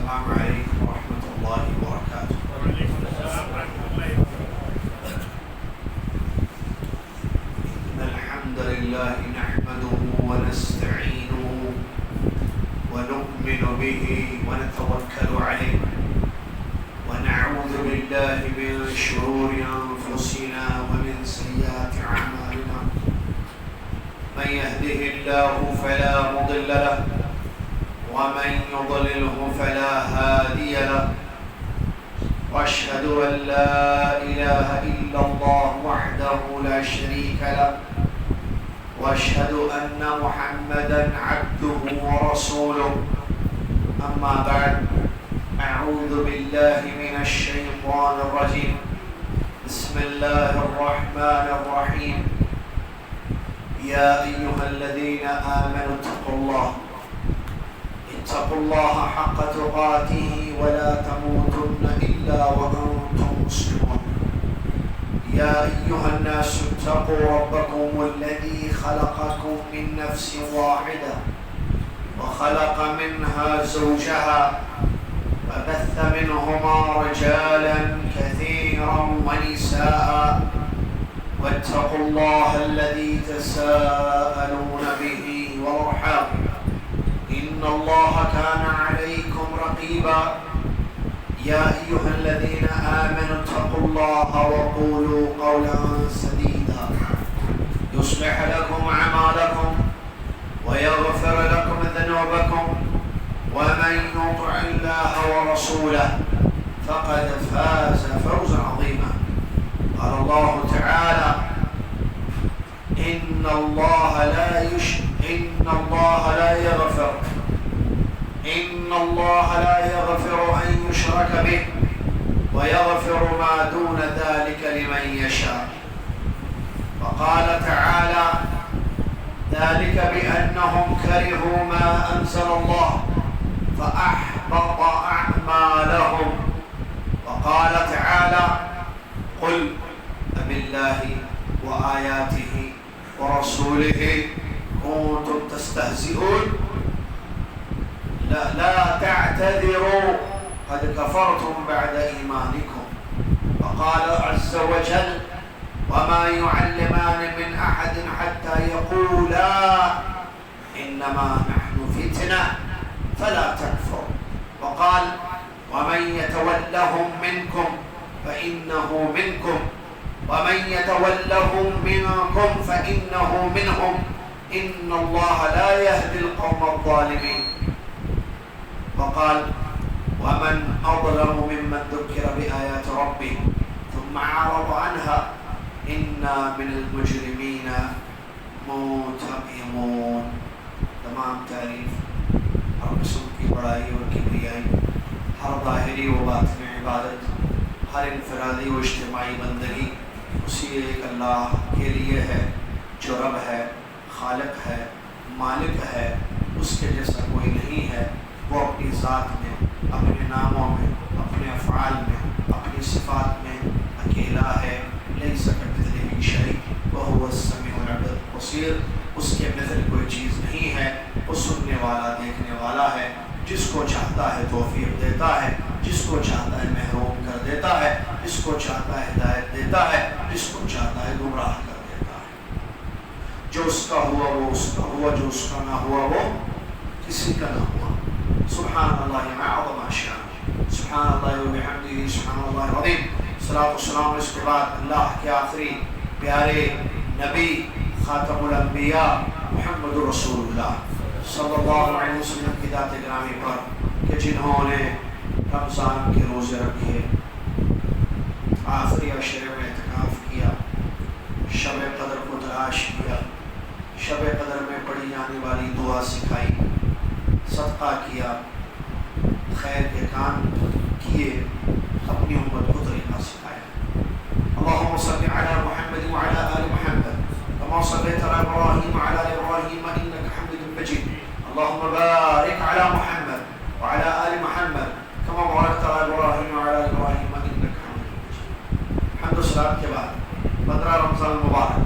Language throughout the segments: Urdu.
السلام علیکم ورحمۃ اللہ وبرکاتہ۔ وعلیکم السلام ورحمۃ اللہ وبرکاتہ۔ إن الحمد لله نحمده ونستعينه ونؤمن به ونتوكل عليه ونعوذ بالله من شرور أنفسنا ومن سيئات أعمالنا من يهده الله فلا مضل له ومن يضلله فلا هادي له واشهد ان لا اله الا الله وحده لا شريك له واشهد ان محمدا عبده ورسوله اما بعد اعوذ بالله من الشيطان الرجيم بسم الله الرحمن الرحيم يا ايها الذين امنوا اتقوا الله حق تقاته ولا تموتن إلا وأنتم مسلمون يا أيها الناس اتقوا ربكم الذي خلقكم من نفس واحدة وخلق منها زوجها وبث منهما رجالا كثيرا ونساء واتقوا الله الذي تساءلون به والأرحام إن الله كان عليكم رقيبا يا أيها الذين آمنوا اتقوا الله وقولوا قولا سديدا يصلح لكم أعمالكم ويغفر لكم ذنوبكم ومن يطع الله ورسوله فقد فاز فوزا عظيما قال الله تعالى إن الله لا يغفر أن يشرك به ويغفر ما دون ذلك لمن يشاء وقال تعالى ذلك بأنهم كرهوا ما أنزل الله فأحبط أعمالهم وقال تعالى قل أبالله وآياته ورسوله كنتم تستهزئون لا تعتذروا قد كفرتم بعد إيمانكم وقال عز وجل وما يعلمان من أحد حتى يقولا إنما نحن فتنة فلا تكفر وقال ومن يتولهم منكم فإنه منكم ومن يتولهم منكم فإنه منهم إن الله لا يهدي القوم الظالمين وقال ومن أظلم ممن ذكر بآيات ربه ثم أعرض عنها إنا من المجرمين منتقمون۔ تمام تعریف ہر قسم کی بڑائی اور کبریائی، ہر ظاہری و باطنی عبادت، ہر انفرادی و اجتماعی بندگی اسی ایک اللہ کے لیے ہے جو رب ہے، خالق ہے، مالک ہے، اس کے جیسا کوئی نہیں ہے۔ وہ اپنی ذات میں، اپنے ناموں میں، اپنے افعال میں، اپنی صفات میں اکیلا ہے۔ لیس کمثلہ شیء وہو السمیع البصیر، اس کے مثل کوئی چیز نہیں ہے۔ وہ سننے والا، دیکھنے والا ہے۔ جس کو چاہتا ہے توفیق دیتا ہے، جس کو چاہتا ہے محروم کر دیتا ہے، جس کو چاہتا ہے ہدایت دیتا ہے، جس کو چاہتا ہے گمراہ کر دیتا ہے۔ جو اس کا ہوا وہ اس کا ہوا، جو اس کا نہ ہوا وہ کسی کا نہ ہوا۔ سبحان اللہ ما عظم شان، سبحان اللہ وبحمدہ، سبحان اللہ العظیم۔ صلاۃ والسلام اس کے بعد اللہ کے آخری پیارے نبی خاتم الانبیاء محمد رسول اللہ صلی اللہ علیہ وسلم کی ذات گرامی پر کہ جنہوں نے رمضان کے روزے رکھے، آخری عشرے میں اعتکاف کیا، شب قدر کو تلاش کیا، شب قدر میں پڑھی جانے والی دعا سکھائی، صدقہ کیا، خیر کے کام کیے، اپنی امت کو طریقہ سکھایا۔ اللہم صل علی محمد وعلی آل محمد كما صليت على إبراهيم وعلى آل إبراهيم إنك حميد مجيد اللهم بارك على محمد وعلى آل محمد كما باركت على إبراهيم وعلى آل إبراهيم إنك حميد مجيد۔ حمد و صلاۃ کے بعد 15 رمضان المبارک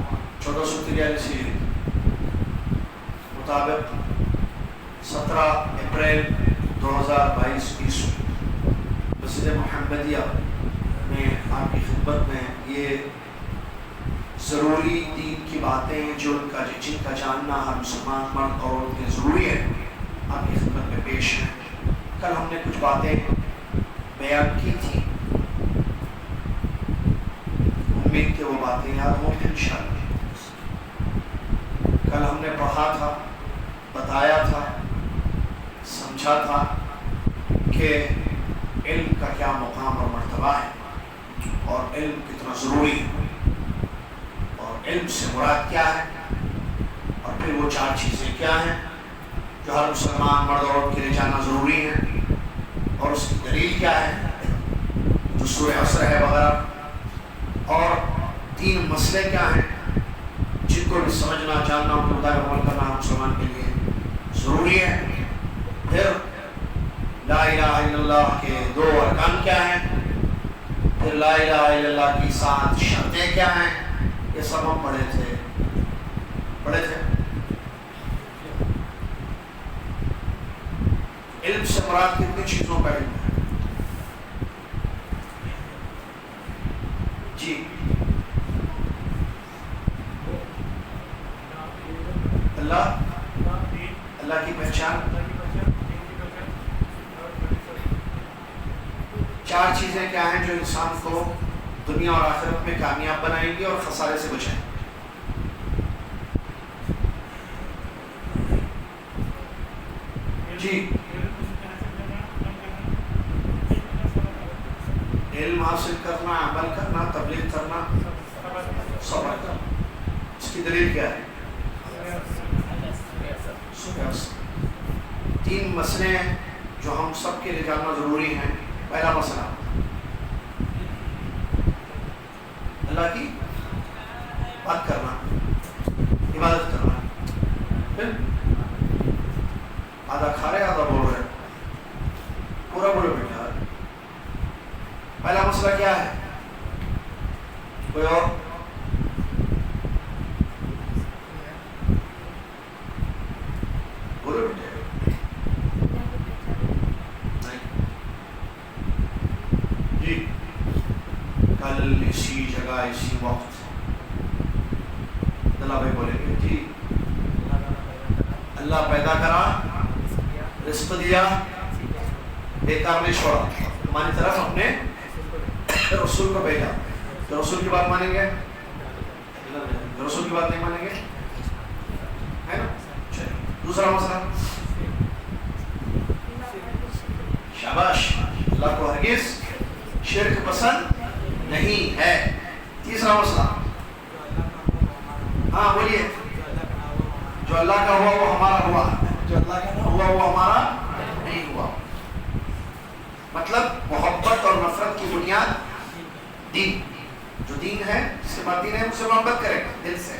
1443 مطابق 17 اپریل 2022 عیسوی احمدیہ میں آپ کی خدمت میں یہ ضروری دین کی باتیں جو جن کا جاننا ہر مسلمان مرد اور عورت کے ضروری ہے آپ کی خدمت میں پیش ہیں۔ کل ہم نے کچھ باتیں بیان کی تھی، امید کہ وہ باتیں یاد ہوں گی انشاءاللہ۔ کل ہم نے پڑھا تھا، بتایا تھا، سمجھا تھا کہ علم کا کیا مقام اور مرتبہ ہے اور علم کتنا ضروری ہے اور علم سے مراد کیا ہے، اور پھر وہ 4 چیزیں کیا ہیں جو ہر مسلمان مرد اور عورت کے لیے جاننا ضروری ہے، اور اس کی دلیل کیا ہے جو سورہ عصر ہے وغیرہ، اور 3 مسئلے کیا ہیں جن کو بھی سمجھنا جاننا ان کے مطابق عمل کرنا ہر مسلمان کے لیے ضروری ہے۔ پھر لا الہ الا اللہ کے 2 ارکان کیا ہیں، پھر لا الہ الا اللہ کی 7 شرطیں کیا ہیں، یہ سب ہم پڑھے تھے۔ علم سے مراد کتنی چیزوں کا علم ہے؟ جی اللہ کی پہچان، 4 چیزیں کیا ہیں جو انسان کو دنیا اور آخرت میں کامیاب بنائیں گی اور خسارے سے بچائیں گی؟ جی علم حاصل کرنا، عمل کرنا، تبلیغ کرنا، صبر کرنا۔ اس کی دلیل کیا ہے؟ 3 مسئلے ہیں جو ہم سب کے لیے جاننا ضروری ہیں۔ پہلا مسئلہ اللہ کی بات کرنا، عبادت کرنا۔ پھر آدھا کھا رہے آدھا بول رہے، پورا بولے بیٹھا۔ پہلا مسئلہ کیا ہے؟ کوئی اور؟ بولے بیٹھے جی کل اسی جگہ اسی وقت اللہ بھائی بولیں گے جی اللہ پیدا کرا، رزق دیا، بیکار نہیں چھوڑا، ہماری طرف اپنے رسول کو بھیجا۔ تو رسول کی بات مانیں گے؟ رسول کی بات نہیں مانیں گے، ہے نا؟ دوسرا مسئلہ شاباش، اللہ کو ہرگز شرک پسند نہیں ہے۔ تیسرا مسئلہ، ہاں بولیے، جو اللہ کا ہوا وہ ہمارا ہوا، جو اللہ کا نہ ہوا وہ ہمارا نہیں ہوا۔ مطلب محبت اور نفرت کی بنیاد دین، جو دین ہے جس کے بعد دین ہے اس سے محبت کریں گے دل سے،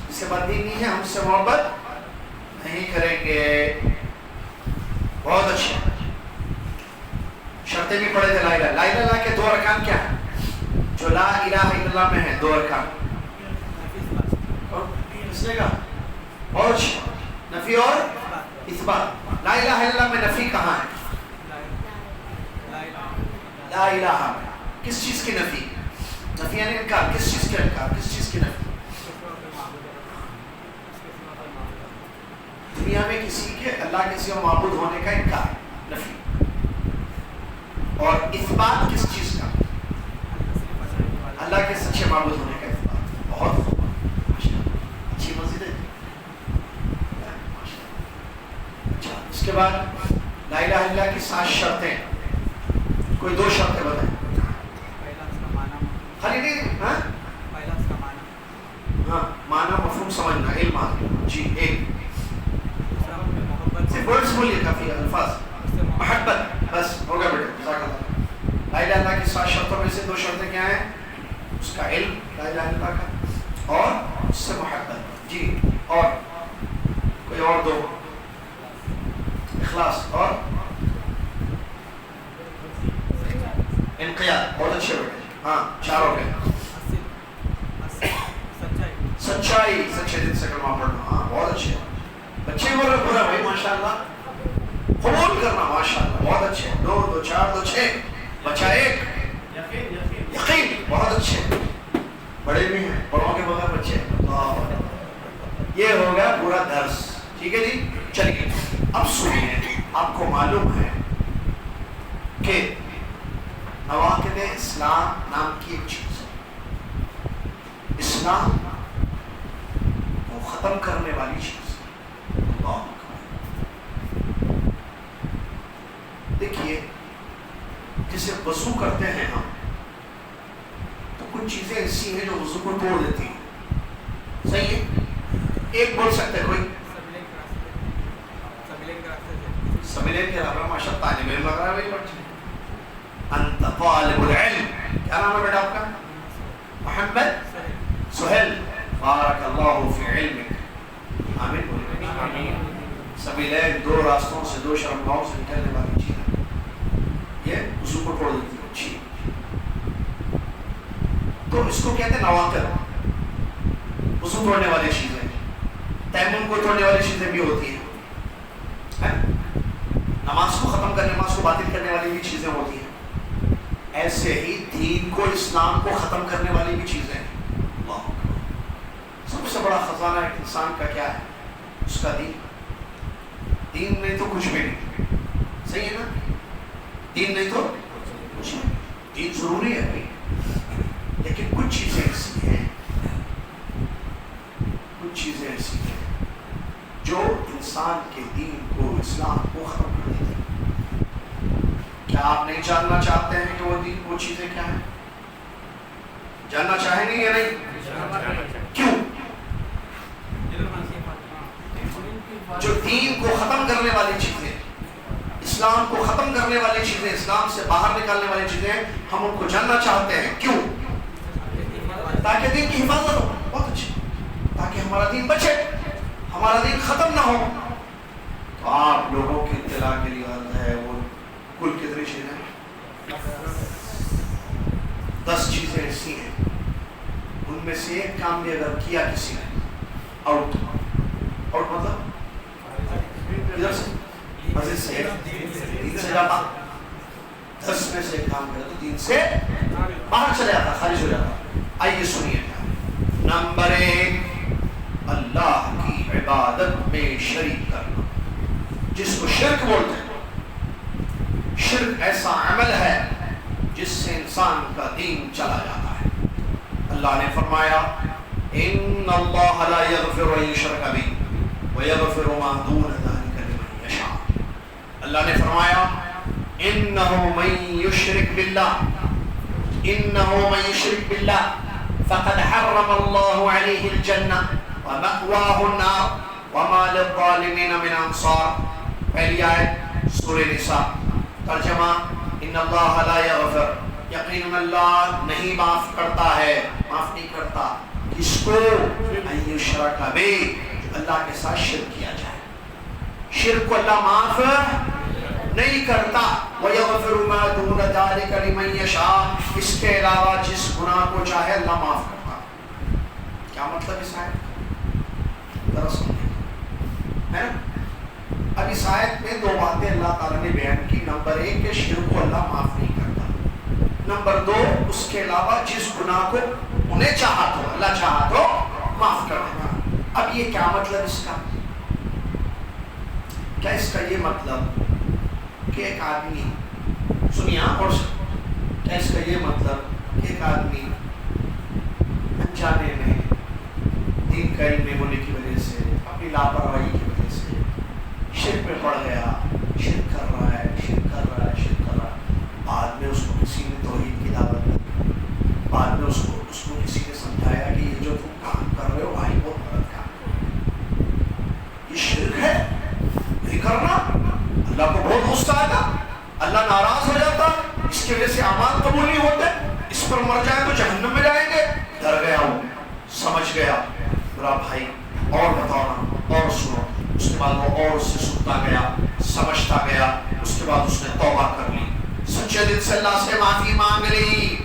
جس کے بعد دین نہیں ہے ہم اس سے محبت نہیں کریں گے۔ بہت اچھا، شرطیں بھی پڑھے تھے۔ لا الہ الا اللہ کے 2 ارکان کیا ہیں جو لا الہ الا اللہ میں ہیں؟ 2 ارکان کس نے کہا؟ اور نفی اور اثبات۔ لا الہ الا اللہ میں نفی کہاں ہے؟ لا الہ میں کس چیز کی نفی؟ نفی یعنی انکار، کس چیز کا انکار، کس چیز کی نفی؟ دنیا میں کسی کے اللہ کے سوا معبود ہونے کا انکار، نفی۔ اور اثبات کس چیز کا؟ اللہ کے سچے معبود ہونے کا اثبات۔ بہت اچھی مسجد ہے۔ اچھا، اس کے بعد لا الہ الا اللہ کی 7 شرطیں، کوئی 2 شرطیں بتائیں۔ خالی نہیں، ہاں معنی مفہوم سمجھنا، علم آگے۔ جی ایک صرف ورڈز بولیے، کافی الفاظ۔ محبت، بس ہو گیا بیٹے، جزاک اللہ۔ لا الہ الا اللہ کی 7 شرطوں میں سے 2 شرطیں کیا ہیں؟ اس کا علم لا الہ الا اللہ کا، اور اس سے محبت۔ جی اور کوئی اور 2؟ اخلاص اور انقیاد۔ بہت اچھے بیٹے، ہاں 4 ہو گئے۔ سچائی، سچے دل سے کلمہ پڑھنا، ہاں بہت اچھے بچے بول رہے پورا بھائی، ماشاءاللہ قبول کرنا، ماشاءاللہ بہت اچھے۔ 2 2 4 2 6 بچہ 1 بڑے بھی ہیں، بڑوں کے بغیر بچے ہیں۔ یہ ہو گیا پورا درس، ٹھیک ہے جی۔ چلیے اب سنیے، آپ کو معلوم ہے کہ نواقض اسلام نام کی ایک چیز ہے، اسلام کو ختم کرنے والی چیز ہے۔ اللہ اکبر۔ دیکھیے جسے وضو کرتے ہیں ہم تو کچھ چیزیں ایسی ہیں جو وضو کو توڑ دیتی ہیں، صحیح ہے؟ ایک بول سکتے ہیں کوئی؟ سبیلے کے رابطہ ماشاء طالب علم لگ رہا ہے بھائی بچے۔ انت طالب العلم، کیا نام ہے بیٹا آپ کا؟ محمد سہیل، بارک اللہ فی علمک، آمین بولے۔ سبیلے دو راستوں سے، دو شرمگاہوں سے نکلنے والی چیز ہے، یہ وضو کو توڑ دیتی ہے، اچھی۔ تو اس کو کہتے ہیں نواقض، وضو توڑنے والی چیزیں، تیمم کو توڑنے والی چیزیں بھی ہوتی ہیں، نماز کو ختم کرنے، نماز کو باطل کرنے والی بھی چیزیں ہوتی ہیں۔ ایسے ہی دین کو، اسلام کو ختم کرنے والی بھی چیزیں ہیں۔ اللہ اکبر۔ سب سے بڑا خزانہ ایک انسان کا کیا ہے؟ اس کا دین۔ دین نہیں تو کچھ بھی نہیں، صحیح ہے نا؟ دین نہیں تو کچھ نہیں۔ دین ضروری ہے بھائی، لیکن کچھ چیزیں ایسی ہیں، کچھ چیزیں ایسی ہیں جو انسان کے دین کو، اسلام کو ختم کر دیتی ہیں۔ کیا آپ نہیں جاننا چاہتے ہیں کہ وہ دین، وہ چیزیں کیا ہیں؟ جاننا چاہیں گے یا نہیں؟ کیوں؟ جو دین کو ختم کرنے والی چیزیں، اسلام کو ختم کرنے والی چیزیں، اسلام سے باہر نکالنے والی چیزیں، ہم ان کو جاننا چاہتے ہیں، کیوں؟ تاکہ دین کی حفاظت ہو، بہت اچھی، تاکہ ہمارا دین بچے، ہمارا دین ختم نہ ہو۔ تو آپ لوگوں کی اطلاع کے لیے عرض ہے، وہ کل کتنی چیزیں ہیں؟ 10 چیزیں ایسی ہیں، ان میں سے ایک کام بھی اگر کیا کسی نے، آؤٹ۔ آؤٹ مطلب ادھر سے مسجد سے، دین سے جاتا۔ 10 میں سے ایک کام کرے تو دین سے باہر چلے جاتا، خارج ہو جاتا۔ آئیے سنیے، نمبر 1، اللہ کی عبادت میں شریک کرنا، جس کو شرک بولتے ہیں۔ شرک ایسا عمل ہے جس سے انسان کا دین چلا جاتا ہے۔ اللہ نے فرمایا ان اللہ لا یغفر ان یشرک بہ ویغفر ما دون ذلک لمن یشاء۔ اللہ نے فرمایا انہ من یشرک باللہ، انہ من یشرک باللہ فقد حرم اللہ علیہ الجنہ ومأواہ النار وما للظالمین من انصار۔ پہلی آیت سورہ نساء، ترجمہ ان اللہ لا یغفر، یقیناً اللہ نہیں معاف کرتا ہے، معاف نہیں کرتا کس کو؟ ان یشرک بہ، اللہ کے ساتھ شرک کیا جائے، شرک کو اللہ معاف نہیں کرتا۔ وَيَغْفِرُ مَا دُونَ ذَلِكَ لِمَن يَشَاءُ، اس کے علاوہ جس گناہ کو چاہے اللہ معاف کرتا۔ کیا مطلب اس آیت؟ دراصل ہے اب اس آیت میں 2 باتیں اللہ تعالیٰ نے بیان کی۔ نمبر 1 کہ شرک کو اللہ معاف نہیں کرتا، نمبر 2 اس کے علاوہ جس گناہ کو انہیں چاہا تو، اللہ چاہا تو معاف کر دیتا۔ اب یہ کیا مطلب اس کا؟ کیا اس کا یہ مطلب کہ ایک آدمی، سنیے اور کیا اس کا یہ مطلب کہ ایک آدمی انجانے میں، دین کا علم نہ ہونے کی وجہ سے، اپنی لاپرواہی کی وجہ سے شرک میں پڑ گیا، شرک کر رہا ہے، شرک کر رہا ہے، شرک کر رہا ہے، بعد میں اس کو کسی نے توحید کی دعوت دی، بعد میں اس کو کسی نے سمجھایا کہ یہ جو تم کام کر رہے ہو بھائی بہت غلط کام ہے، یہ شرک ہے، نہیں کرنا، اللہ کو بہت غصہ آتا، اللہ ناراض ہو جاتا، اس کی وجہ سے اعمال قبول نہیں ہوتے، اس پر مر جائیں تو جہنم میں جائیں گے۔ ڈر گیا ہوں، سمجھ گیا، برا بھائی اور بتاؤ نا، اور سنو۔ اس کے بعد وہ اور سے سنتا گیا، سمجھتا گیا، اس کے بعد اس نے توبہ کر لی، سچے دل سے اللہ سے معافی مانگ لی۔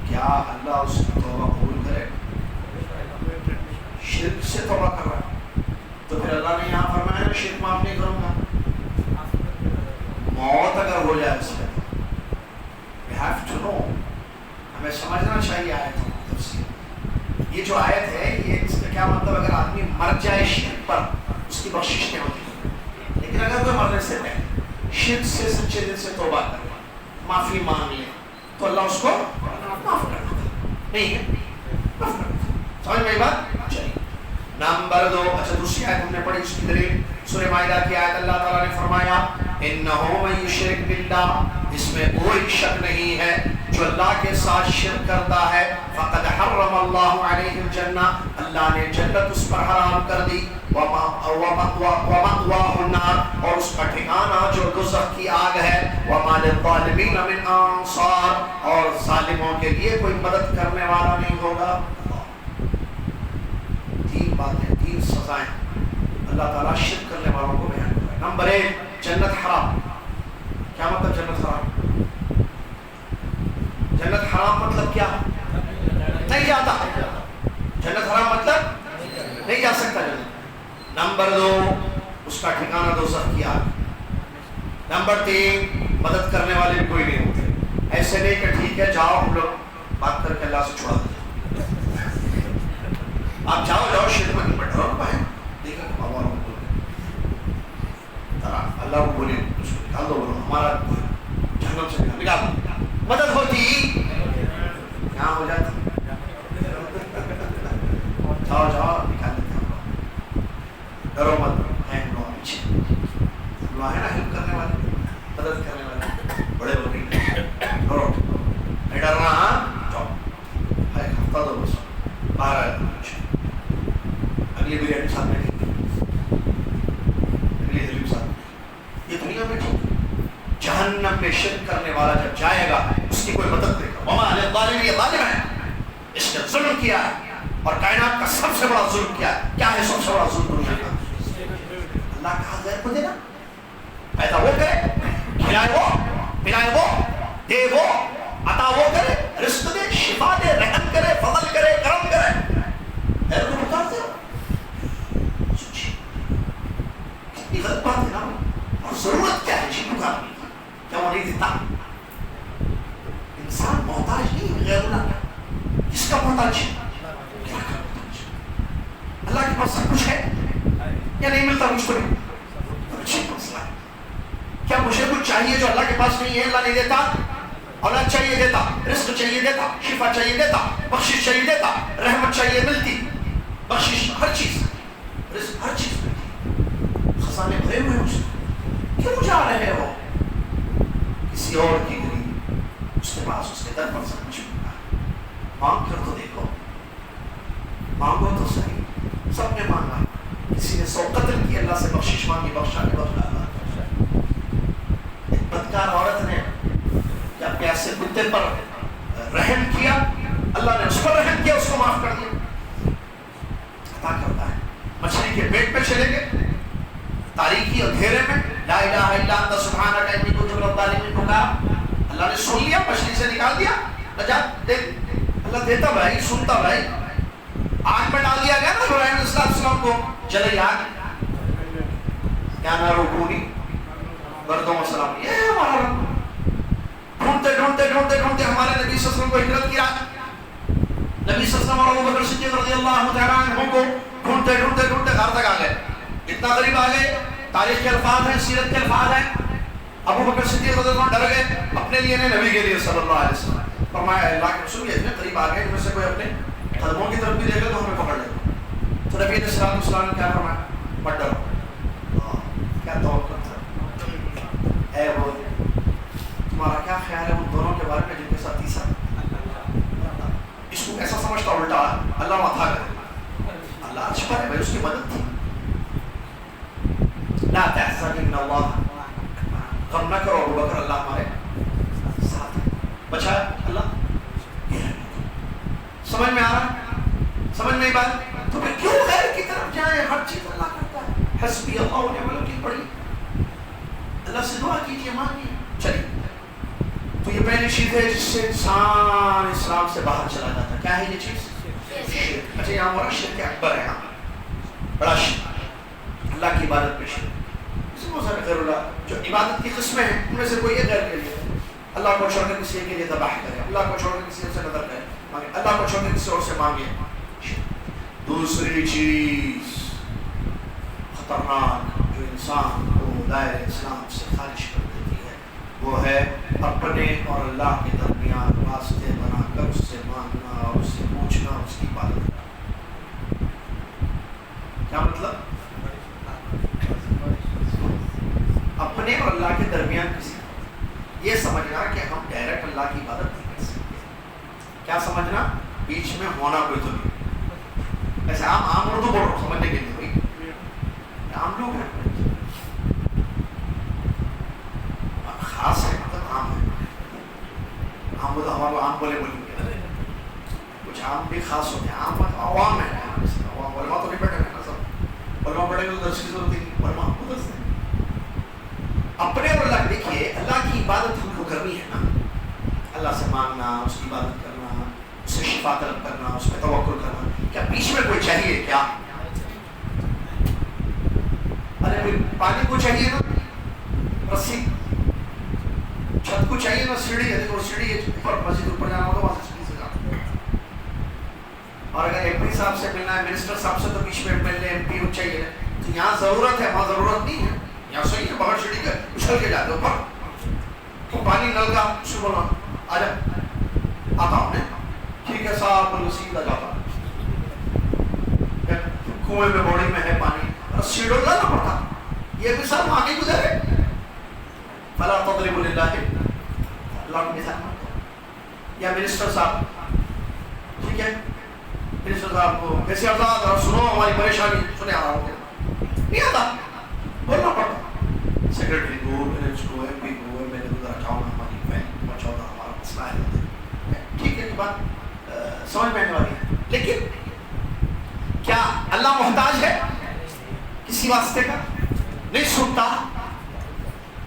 کیا اللہ اس کی توبہ قبول کرے؟ شرک سے توبہ کر رہا ہے تو پھر اللہ نے یہاں فرمایا میں شرک معاف نہیں کروں گا، موت اگر ہو جائے اس میں۔ We have to know، ہمیں سمجھنا چاہیے آیت کو۔ یہ جو آیت ہے یہ اس کا کیا مطلب اگر آدمی مر جائے شرک پر اس کی بخشش نہیں ہوتی، لیکن اگر کوئی مرنے سے پہلے شرک سے سچے دل سے توبہ کرے معافی مانگ لے تو اللہ اس کو معاف کر دیتا نہیں ہے، معاف کر دیتا. سمجھ میں بات؟ چلیے نمبر 2. اچھا دوسری آیت ہم نے پڑھی اس کی دلیل سورہ مائدہ کی آیت اللہ تعالیٰ نے فرمایا انہو من یشرک باللہ، اس میں کوئی شک نہیں ہے جو اللہ کے ساتھ شرک کرتا ہے فقد حرم اللہ علیہ الجنہ، اللہ نے جنت اس پر حرام کر دی، ومأواہ النار، اور اس کا ٹھکانہ جو دوزخ کی آگ ہے، وما للظالمین من انصار، اور ظالموں کے لیے کوئی مدد کرنے والا نہیں ہوگا. تین باتیں، تین سزائیں اللہ تعالیٰ شرک کرنے والوں کو بیان کرے. نمبر 1 جنت حرام. کیا مطلب جنت حرام؟ جنت حرام مطلب کیا؟ نہیں جاتا. جنت حرام مطلب نہیں جا سکتا جنت. نمبر 2 اس کا ٹھکانہ دوزخ کی آگ. نمبر 3 مدد کرنے والے بھی کوئی نہیں ہوتے. ایسے نہیں کہ ٹھیک ہے جاؤ ہم لوگ بات کر کے اللہ سے چھڑا دیتے، آپ جاؤ شرک میں نہیں بیٹھو پائے دیکھیں بابا اللہ کو بولے اس کو نکال دو، بولو ہمارا جہنم سے نکال دو. مدد ہوتی کیا ہو جاتی؟ جاؤ نکال دیتے ہم لوگ. ڈرو مت، ہیں ہم لوگ پیچھے، ہم لوگ ہیں نا ہیلپ کرنے والے، مدد کرنے والے بڑے بڑے. ڈرو نہیں ڈرنا، جاؤ ایک ہفتہ دو بس باہر آئے اگلی بریانی ساتھ میں اگلی دلی ساتھ. یہ دنیا میں ٹھیک، جہنم میں شرک کرنے والا جب جائے گا اس کی کوئی مدد کرے گا. وما للظالمین، یہ ظالم ہے، اس نے ظلم کیا ہے اور کائنات کا سب سے بڑا ظلم کیا ہے. کیا ہے سب سے بڑا ظلم دنیا کا؟ اللہ کا غیر کو دینا. پیدا وہ کرے، کھلائے وہ، پلائے وہ، دے وہ، عطا وہ کرے، رزق دے، شفا دے، رحم کرے، فضل کرے، کرم کرے. غیر کو پکارتے ہو، یہ غلط بات ہے نا. اور ضرورت کیا ہے جی پکارنے کی؟ کیا وہ نہیں دیتا؟ انسان محتاج نہیں غیر اللہ کا. کس کا محتاج ہے؟ اللہ کا محتاج. اللہ کے پاس سب کچھ ہے یا نہیں ملتا مجھ کو؟ نہیں. اچھی مسئلہ ہے. کیا مجھے کچھ چاہیے جو اللہ کے پاس نہیں ہے؟ اللہ نہیں دیتا. اولاد چاہیے دیتا، رزق چاہیے دیتا، شفا چاہیے دیتا، بخشش چاہیے دیتا، رحمت چاہیے ملتی، بخشش ہر چیز، رزق ہر چیز ملتی. خزانے بھرے ہوئے اس میں. کیوں جا رہے ہو کسی اور کی گلی؟ اس کے پاس اس کے در پر سب کچھ ملتا ہے. مانگ کر تو دیکھو، مانگو تو صحیح. سب نے مانگا. کسی نے 100 قتل کی، اللہ سے بخشش مانگی، بخشا کے بخشا. ایک بدکار عورت نے جب پیاسے کتے پر رحم کیا، اللہ نے اس پر رحم کیا، اس کو معاف کر دیا. عطا کرتا ہے. مچھلی کے پیٹ پہ چلے گئے، تاریکی اندھیرے میں لا الہ الا انت سبحانک انی کنت من الظالمین پکارا. اللہ نے سن لیا، مچھلی سے نکال دیا. نجات دے اللہ دیتا بھائی، سنتا بھائی. آگ میں ڈال دیا گیا نا ابراہیم علیہ السلام کو، جلی آگ. کیا نہ رکونی بردوں وسلام. یہ ہے ہمارا رب. ڈھونڈتے ڈھونڈتے ڈھونڈتے ڈھونڈتے ہمارے نبی صلی اللہ علیہ وسلم کو ہجرت کی رات، نبی صلی اللہ علیہ وسلم اور ابوبکر صدیق رضی اللہ تعالیٰ عنہ کو ڈھونڈتے ڈھونڈتے ڈھونڈتے گھر تک آ گئے. اتنا قریب آ گئے، تاریخ کے الفاظ ہیں، سیرت کے الفاظ ہیں. ابو بکر صدیق رضی اللہ عنہ ڈر گئے، اپنے لیے نہیں نبی کے لیے صلی اللہ علیہ وسلم. فرمایا اللہ کے رسول اتنے قریب آ گئے ان میں سے کوئی اپنے قدموں کی طرف بھی دیکھے تو ہمیں پکڑ لے. تو نبی علیہ السلام نے کیا فرمایا؟ مت ڈرو. کیا توقع تھا اے وہ، تمہارا کیا خیال ہے ان دونوں کے بارے میں جن کے ساتھ تیسرا؟ اس کو ایسا سمجھتا الٹا اللہ ماتھا کرے. اللہ عرش پر ہے بھائی، اس کی مدد تھی. لا تحزن ان اللہ، غم نہ کرو ابو بکر، اللہ ہمارے ساتھ ہے. بچایا اللہ. سمجھ میں آ رہا ہے؟ سمجھ میں بات؟ تو پھر کیوں غیر کی طرف جائیں؟ ہر چیز اللہ کرتا ہے. حسبی اللہ و نعم الوکیل پڑھی، اللہ سے دعا کیجیے، مانگیے. چلیے، تو یہ پہلی چیز ہے جس سے انسان اسلام سے باہر چلا جاتا ہے. کیا ہے یہ چیز؟ شرک. اچھا یہاں ہمارا شرک اکبر ہے، یہاں بڑا شرک، اللہ کی عبادت میں شرک. اسی بہت سارے غیر اللہ جو عبادت کی قسمیں ہیں ان میں سے کوئی ایک غیر کے لیے اللہ کو چھوڑ کر کسی کے لیے ذبح کرے، اللہ کو چھوڑ کر کسی سے نظر کرے، اللہ کو چھوڑ کر کسی اور سے مانگے. دوسری چیز خطرناک جو انسان کو دائرہ اسلام سے خارج کر دیتی ہے وہ ہے اپنے اور اللہ کے درمیان واسطے بنا کر اس سے مانگنا اور اس سے پوچھنا، اس کی عبادت کرنا۔ کیا مطلب؟ اپنے اور اللہ کے درمیان کسی یہ سمجھنا کہ ہم ڈائریکٹ اللہ کی عبادت نہیں کر سکتے۔ کیا سمجھنا؟ بیچ میں ہونا کوئی تو نہیں۔ ایسے عام اردو بول رہا ہوں سمجھنے کے لیے، بھائی عام لوگ ہیں، خاص ہے مطلب عام ہے، عام بولے ہمارے عام بولے بولیں، کچھ عام بھی خاص ہوتے ہیں، عام عوام ہے، عوام علماء تو نہیں بیٹھے ہیں نا، سب علماء بیٹھے تو درس کی ضرورت ہی نہیں، علماء کو درس دیں۔ اپنے اور اللہ دیکھیے، اللہ کی عبادت ہم کو کرنی ہے نا، اللہ سے مانگنا، اس کی عبادت کرنا، اس سے شفا طلب کرنا، اس پہ توکل کرنا، کیا بیچ میں کوئی چاہیے کیا؟ ارے کوئی پانی کو چاہیے نا، رسی، چھت کو چاہیے نا، سیڑھی ہے، دیکھو سیڑھی ہے، اوپر مسجد اوپر جانا ہوگا وہاں سے سیڑھی سے جانا۔ اور اگر ایم پی صاحب سے ملنا ہے، منسٹر صاحب سے، تو بیچ میں M L A, M P چاہیے، تو یہاں ضرورت ہے، وہاں ضرورت نہیں ہے، یہاں صحیح ہے، بغیر سیڑھی کے اچھل کے جاتے اوپر، تو پانی نل کا شروع ہونا، آ جا آتا ہوں میں، ٹھیک ہے صاحب، بولو سیدھا جاتا، کنویں میں بوڑی میں ہے پانی، سیڑھوں جانا پڑتا، یہ بھی سب آگے گزرے، فلا تضربوا للہ اللہ کو مثال مانتا۔ یا منسٹر صاحب، ٹھیک ہے، منسٹر صاحب کو کیسے آتا، سنو ہماری پریشانی، سنے آ رہا ہوں، نہیں آتا، بولنا پڑتا، سیکرٹری کو، منسٹر کو، ایم پی کو، میں نے ادھر اٹھاؤ نا ہماری فیل بچاؤ نا ہمارا مسئلہ ہے، ٹھیک ہے، یہ بات سمجھ میں آنے والی ہے۔ لیکن کیا اللہ محتاج ہے کسی واسطے کا؟ نہیں سنتا۔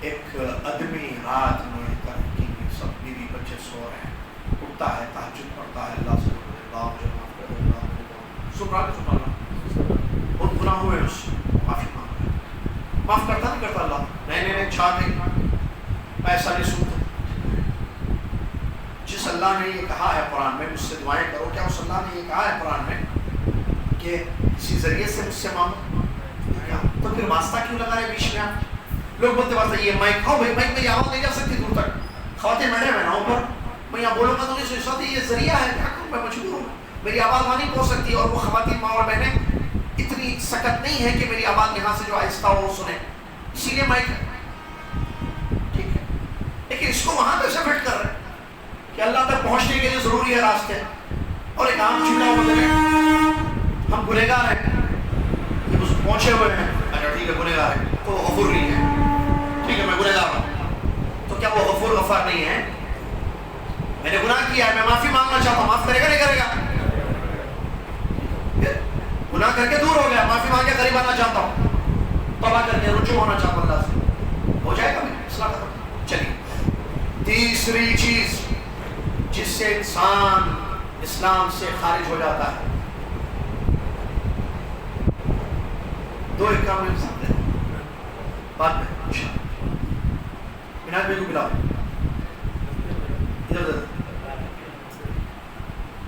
ایک آدمی رات میں ترقی میں سب بیوی بچے سو رہے ہیں، اٹھتا ہے، تہجد پڑھتا ہے، اللہ سے اللہ مجھے معاف کر دے، اللہ مجھے سن رہا بہت گناہ ہوئے، اس معافی مانگ رہا ہے، معاف کرتا نہیں کرتا اللہ؟ نہیں چھاڑ نہیں، میں ایسا نہیں سنتا۔ جس اللہ نے یہ کہا ہے قرآن میں مجھ سے دعائیں کرو، کیا اس اللہ نے یہ کہا ہے قرآن میں کہ کسی ذریعے سے مجھ سے مانگو؟ تو پھر واسطہ کیوں لگا رہے بیچ میں؟ آپ لوگ بولتے واسطہ یہ مائک کھاؤ بھائی، مائک میری آواز نہیں جا سکتی دور تک، خواتین بیٹھے ہوئے نا اوپر، میں یہاں بولوں گا تو نہیں سوچ سکتی، یہ ذریعہ ہے، کیا کروں میں، مجبور ہوں، میری آواز وہاں نہیں پہنچ سکتی، اور وہ خواتین ماں اور بہنیں اتنی سکت نہیں ہے کہ میری آواز یہاں سے جو آہستہ ہو وہ سنیں، اسی لیے مائک ہے، ٹھیک ہے، لیکن اس کو وہاں پہ سے فٹ کر رہے ہیں کہ اللہ تک پہنچنے کے لیے ضروری ہے راستے، اور ایک عام چیزہ بدلے، ہم گنہگار ہیں، یہ پہنچے ہوئے ہیں، اچھا ٹھیک ہے گنہگار ہے تو غفور نہیں ہے، ٹھیک ہے میں گنہگار ہوں، تو کیا وہ غفور غفار نہیں ہے؟ میں نے گناہ کیا ہے، میں معافی مانگنا چاہتا ہوں، معاف کرے گا نہیں کرے گا؟ گناہ کر کے دور ہو گیا، معافی مانگ کے قریب آنا چاہتا ہوں، توبہ کر کے رجوع ہونا چاہتا ہوں اللہ سے، ہو جائے گا میرا مسئلہ ختم۔ چلیے تیسری چیز جس سے انسان اسلام سے خارج ہو جاتا ہے، دو ایک کام میں سمجھتے ہیں بعد میں مناج بھائی کو بلاؤ ادھر ادھر۔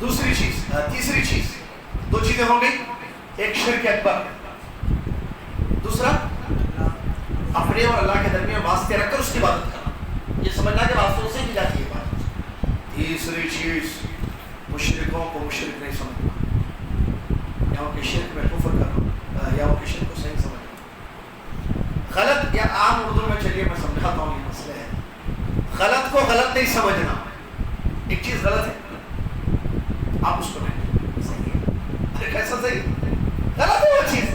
دوسری چیز، تیسری چیز، دو چیزیں ہو گئی، ایک شرک اکبر، دوسرا اپنے اور اللہ کے درمیان واسطے رکھ کر اس کی عبادت کرنا، یہ سمجھنا کہ واسطوں سے کی جاتی ہے بات۔ تیسری چیز مشرکوں کو مشرک نہیں سمجھنا، یا ان کے شرک میں کفر کرنا، یا ان کے شرک کو صحیح سمجھنا، غلط یا عام اردو میں چلیے میں سمجھاتا ہوں، یہ مسئلہ ہے، غلط کو غلط نہیں سمجھنا، ایک چیز غلط ہے آپ اس کو نہیں صحیح ہے، ارے کیسا صحیح، غلط ہے وہ چیز،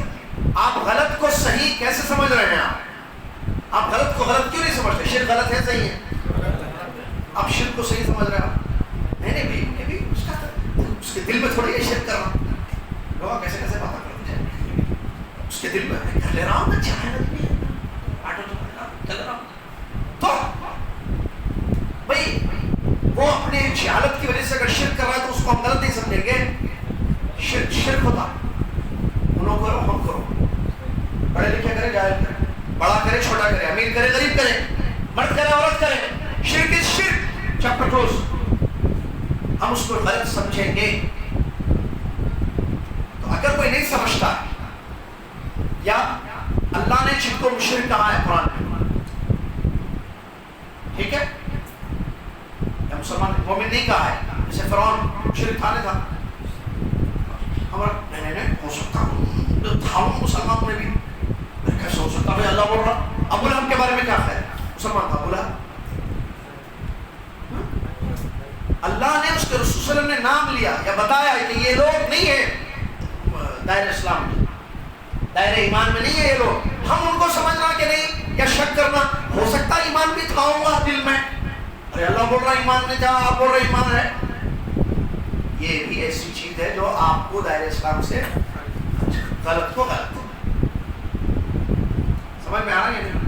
آپ غلط کو صحیح کیسے سمجھ رہے ہیں؟ آپ غلط کو غلط کیوں نہیں سمجھتے؟ شرک غلط ہے صحیح ہے، آپ شرک کو صحیح سمجھ رہے ہیں؟ نہیں بھائی، یہ بھی اس کے دل میں تھوڑی ہے شرک کرنا، لوگ کیسے کیسے باتیں کرتے ہیں، اس کے دل میں کر لے رہا ہوں، اچھا ہے آٹو چل رہا ہوں، تو بھائی وہ اپنے جہالت کی وجہ سے اگر شرک کر رہا ہے تو اس کو ہم غلط نہیں سمجھیں گے، شرک شرک ہوتا، انہوں کرو ہم کرو، بڑے لکھے کرے جاہل کرے، بڑا کرے چھوٹا کرے، امیر کرے غریب کرے، مرد کرے عورت کرے، شرک از شرک، چیپٹر کلوز، ہم اس کو غلط سمجھیں گے۔ تو اگر کوئی نہیں سمجھتا یا اللہ نے جن کو مشرک کہا ہے قرآن میں، ٹھیک ہے، یا مسلمان مومن نہیں کہا ہے، جیسے فرعون مشرک تھا نہیں تھا، ہمارا نہیں ہو سکتا تھا مسلمان میں بھی، کیسے ہو سکتا ہے؟ اللہ بول رہا ابو لہب کے بارے میں کیا خیر، مسلمان تھا ابو لہب، اللہ نے اس کے رسول صلی اللہ علیہ وسلم نے نام لیا یا بتایا کہ یہ لوگ نہیں ہے دائرہ اسلام میں، دائرہ ایمان میں نہیں ہے یہ لوگ، ہم ان کو سمجھنا کہ نہیں یا شک کرنا، ہو سکتا ہے ایمان بھی تھا ہوگا دل میں، ارے اللہ بول رہا ایمان میں جا، آپ بول رہے ایمان ہے، یہ بھی ایسی چیز ہے جو آپ کو دائرہ اسلام سے غلط کو غلط سمجھ میں آ رہا ہے نہیں؟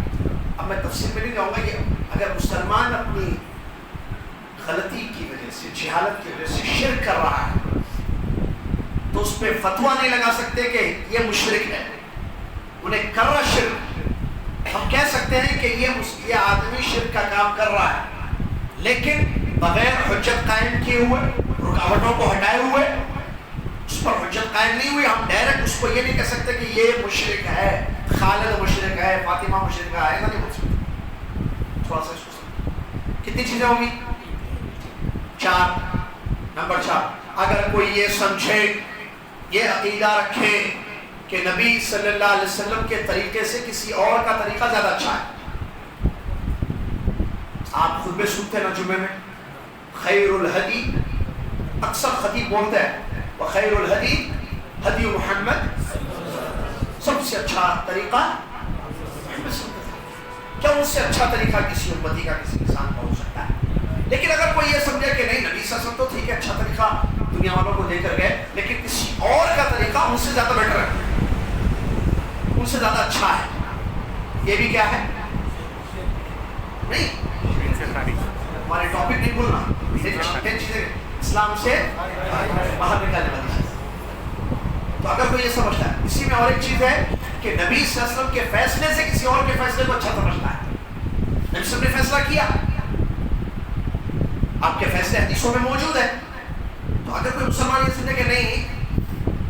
اب میں تفصیل میں نہیں جاؤں گا کہ اگر مسلمان اپنی غلطی کی وجہ سے، جہالت کی وجہ سے شرک کر رہا ہے تو اس پہ فتویٰ نہیں لگا سکتے کہ یہ مشرک ہے، انہیں کر رہا شرک، ہم کہہ سکتے ہیں کہ یہ آدمی شرک کا کام کر رہا ہے لیکن بغیر حجت قائم کیے ہوئے، رکاوٹوں کو ہٹائے ہوئے، اس پر حجت قائم نہیں ہوئی، ہم ڈائریکٹ اس کو یہ نہیں کہہ سکتے کہ یہ مشرک ہے، خالد مشرک ہے، فاطمہ مشرک ہے، ایسا نہیں بول سکتے، تھوڑا سا اس کو کتنی چیزیں ہوں گی؟ 4 نمبر 4 اگر کوئی یہ سمجھے، یہ عقیدہ رکھے کہ نبی صلی اللہ علیہ وسلم کے طریقے سے کسی اور کا طریقہ زیادہ اچھا ہے، آپ خطبے سنتے نا جمعے میں، خیر الہدی، اکثر خطیب بولتے ہیں وخیر الہدی ہدی محمد، سب سے اچھا طریقہ محمد صلی اللہ علیہ وسلم، کیا اس سے اچھا طریقہ کسی امتی کا کسی انسان کا ہو سکتا ہے؟ لیکن اگر کوئی یہ سمجھے کہ نہیں نبی صلی اللہ علیہ وسلم تو ٹھیک ہے اچھا طریقہ دنیا والوں کو دے کر گئے لیکن کسی اور کا طریقہ ان سے زیادہ بیٹر ہے، ان سے زیادہ اچھا ہے، یہ بھی کیا ہے؟ نہیں ہمارے ٹاپک نہیں بھولنا، یہ چیزیں اسلام سے باہر نکالنے والی چیز، تو اگر کوئی یہ سمجھتا ہے، اسی میں اور ایک چیز ہے کہ نبی صلی اللہ علیہ وسلم کے فیصلے سے کسی اور کے فیصلے کو اچھا سمجھتا ہے، نبی صلی اللہ علیہ وسلم نے فیصلہ کیا، آپ کے فیصلے حدیثوں میں موجود ہیں، تو اگر کوئی مسلمان یہ سمجھے کہ نہیں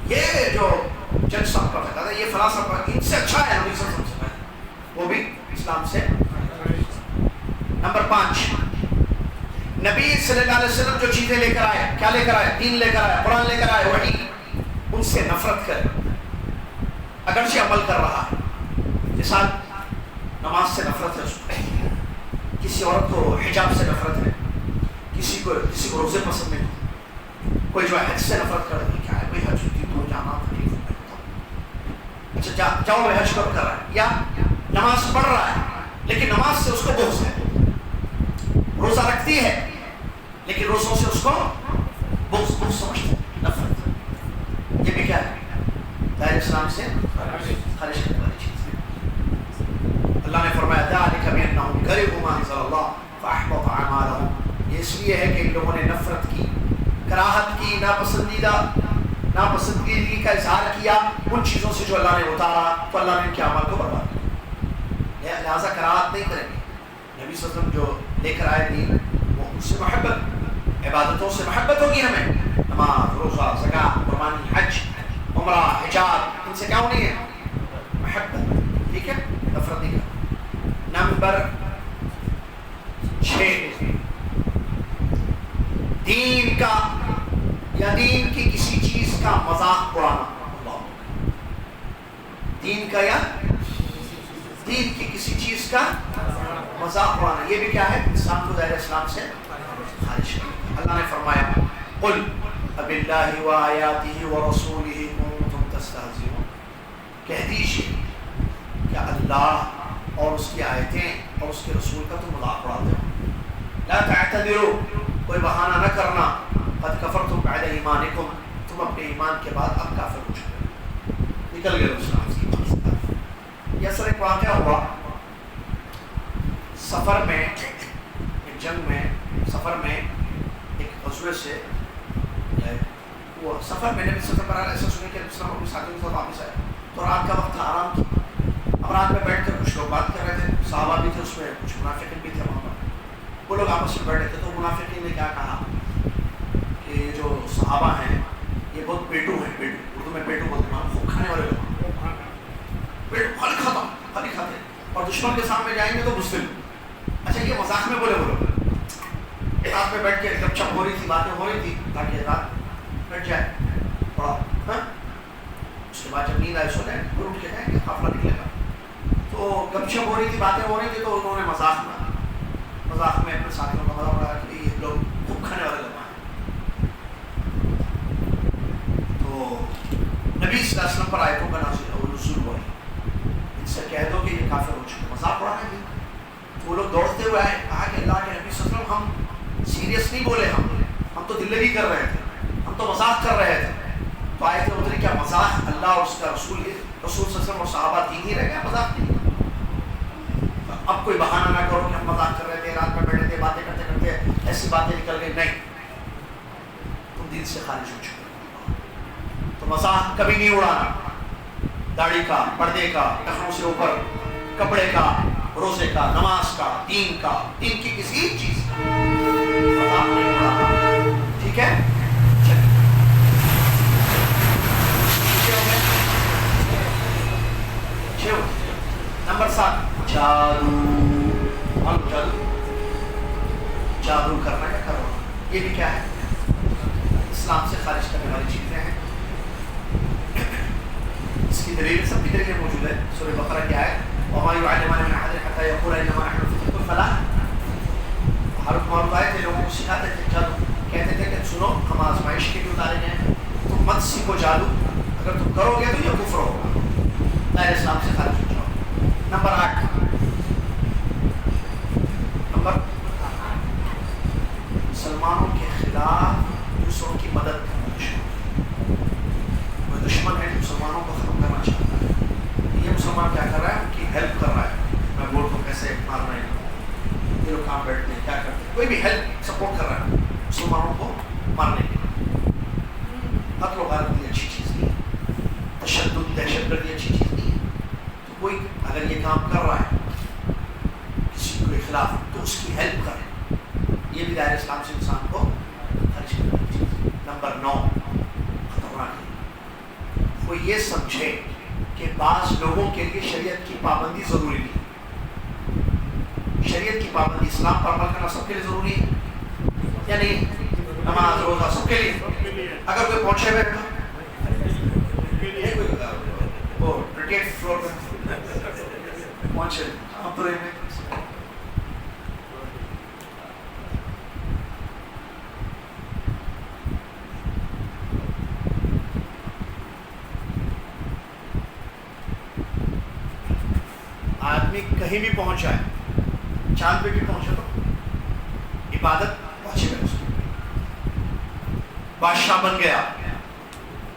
یہ جو جج صاحب کا فیصلہ ہے، یہ فلاں صاحب کا ان سے اچھا ہے نبی صلی اللہ علیہ وسلم، وہ بھی اسلام سے۔ نمبر 5 نبی صلی اللہ علیہ وسلم جو چیزیں لے کر آئے، کیا لے کر آئے؟ دین لے کر آئے، قرآن لے کر آئے، وحی، ان سے نفرت کرے، اگرچہ عمل کر رہا ہے، مثال نماز سے نفرت ہے اس کو، کسی عورت کو حجاب سے نفرت ہے، کسی کو روزے پسند نہیں، کوئی جو ہے حج سے نفرت کر رہی، کیا ہے بھائی حج کی تو جانا تکلیف ہے، اچھا جاؤ بھائی حج کر رہا ہے، یا نماز پڑھ رہا ہے لیکن نماز سے اس کو بغض ہے، روزہ رکھتی ہے لیکن روزوں سے اس کو بغض سمجھتے ہیں، نفرت، یہ بھی کیا ہے؟ دائرہ اسلام سے خارج کرنے والی چیز ہے۔ اللہ نے فرمایا ذَلِكَ بِأَنَّهُمْ كَرِهُوا مَا أَنزَلَ اللَّهُ فَأَحْبَطَ أَعْمَالَهُمْ، یہ اس لیے ہے کہ ان لوگوں نے نفرت کی، کراہت کی، ناپسندیدگی کا اظہار کیا ان چیزوں سے جو اللہ نے اتارا، تو اللہ نے ان کے عمل کو برباد کیا، لہٰذا کراہت نہیں کریں گے، نبی صلی اللہ علیہ وسلم جو لے کر آئے دین وہ اس سے محبت، عبادتوں سے محبت ہوگی ہمیں، نماز، روزہ، زکوٰۃ، قربانی، حج، عمرہ، حجاب، ان سے کیا ہونی ہے؟ محبت، ٹھیک ہے، نفرت نہیں کرنا۔ نمبر 6 دین کا یا دین کی کسی چیز کا مذاق اڑانا، دین کا یا دین کی کسی چیز کا مذاق اڑانا، یہ بھی کیا ہے؟ انسان کو دائرہ اسلام سے خارج کرنا۔ اللہ نے فرمایا قل اباللہ وآیاتہ ورسولہ کنتم تستہزئون، کہہ دیجیے کیا اللہ اور اس کی آیتیں اور اس کے رسول کا تم مذاق اڑاتے ہو، لا تعتذروا، کوئی بہانہ نہ کرنا، قد کفرتم بعد ایمانکم، تم اپنے ایمان کے بعد اب کافر ہو چکے، نکل گئے اسلام سے۔ یہ اصل ایک واقعہ ہوا سفر میں، ایک جنگ میں، سفر میں ایک غزوے سے، وہ سفر میں نبی صلی اللہ علیہ وسلم ایسا سنے کہ اسلام اپنے ساتھیوں کے ساتھ واپس آئے، تو رات کا وقت تھا، آرام تھا، اب رات میں بیٹھ کر کچھ لوگ بات کر رہے تھے، صحابہ بھی تھے اس میں، کچھ منافقین بھی تھے وہاں پر، وہ لوگ آپس میں بیٹھے تھے، تو منافقین نے کیا کہا کہ جو صحابہ ہیں یہ بہت پیٹو ہیں، پیٹو اردو میں پیٹو بولتے ہیں، خوب کھانے والے لوگ، پیٹو خالی کھاتا ہوں، خالی کھاتے ہیں، اور دشمن کے سامنے جائیں گے تو مسلم. اچھا یہ مذاق میں بولے رات میں بیٹھ کے گپ شپ ہو رہی تھی، باتیں ہو رہی تھی تاکہ رات بیٹھ جائے تھوڑا، اس کے بعد جب نیند آئے سو جائیں پھر اٹھ کے جائیں گے، قافلہ نکلے گا. تو گپ شپ ہو رہی تھی، باتیں ہو رہی تھی، تو انہوں نے مذاق میں اپنے ساتھیوں کا مذاق اڑایا کہ یہ لوگ خوب کھانے والے لوگ ہیں. تو نبی صلی اللہ علیہ وسلم پر آیتوں کا نزول ہوا ہے، ان سے کہہ دو کہ یہ کافر ہو چکے، مذاق اڑانا نہیں. وہ لوگ دوڑتے ہوئے آئے، کہا کہ اللہ کے نبی صلی اللہ علیہ وسلم ہم سیریس نہیں بولے، ہم تو دل لگی کر رہے تھے، ہم تو مذاق کر رہے تھے. تو آیتیں اتری، کیا مذاق اللہ اور اس کا رسول صلی اللہ علیہ وسلم اور صحابہ تین ہی رہ گئے، مذاق نہیں. اب کوئی بہانہ نہ کرو کہ ہم مذاق کر رہے تھے، رات میں بیٹھے تھے، باتیں کرتے کرتے ایسی باتیں نکل گئی. نہیں، تم دین سے خارج ہو چکے. تو مذاق کبھی نہیں اڑانا، داڑھی کا، پردے کا، ٹخنوں سے اوپر کپڑے کا، روزے کا، نماز کا، دین کا، دین کی کسی چیز کا مذاق نہیں اڑانا. ٹھیک ہے؟ نمبر 7، جادو. جادو کرنا یا کروانا، یہ بھی کیا ہے؟ اسلام سے خارج کرنے والی چیزیں ہیں. اس کی دلیل سب کی دلیلیں موجود ہے. سورہ بقرہ کی آیت، وَمَا يُعَلِّمَانِ مِنْ أَحَدٍ حَتَّىٰ يَقُولَا إِنَّمَا نَحْنُ فِتْنَةٌ فَلَا. حضرت معروف آئے تھے، لوگوں کو سکھاتے تھے جادو، کہتے تھے کہ سنو ہم آزمائش کے لیے اتارے گئے ہیں، تم مت سیکھو جادو، اگر تم کرو گے تو یہ کفر ہوگا، دائرہ اسلام سے خارج ہو جاؤ. نمبر 8، مسلمانوں کے خلاف دوسروں کی مدد کرنا. کوئی دشمن ہے جو مسلمانوں کو ختم کرنا چاہتا ہے، یہ مسلمان کیا کر رہا ہے؟ ان کی ہیلپ کر رہا ہے. میں بولتا ہوں کیسے مارنا ہے، یہ لوگ کام بیٹھتے ہیں، کیا کرتے ہیں، کوئی بھی ہیلپ سپورٹ کر رہا ہے مسلمانوں کو مارنے کے لیے. قتل و غارت بھی اچھی چیز نہیں ہے، تشدد دہشت گردی اچھی چیز نہیں ہے. تو کوئی اگر یہ کام کر رہا ہے کسی کے خلاف تو اس کی ہیلپ کرے، یہ بھی دائرہ اسلام سے انسان کو خارج کرنے کی چیز. نمبر 9، خطرناک ہے، وہ یہ سمجھے کہ بعض لوگوں کے لیے شریعت کی پابندی ضروری نہیں. شریعت کی پابندی، اسلام پر عمل کرنا سب کے لیے ضروری ہے یا نہیں؟ نماز روزہ سب کے لیے. اگر کوئی پہنچے ہوئے وہ 28 فلور پہ پہنچے اب رہے میں، آدمی کہیں بھی پہنچ جائے، چاند پہ بھی پہنچے تو عبادت پہنچے گا، اس کی بادشاہ بن گیا،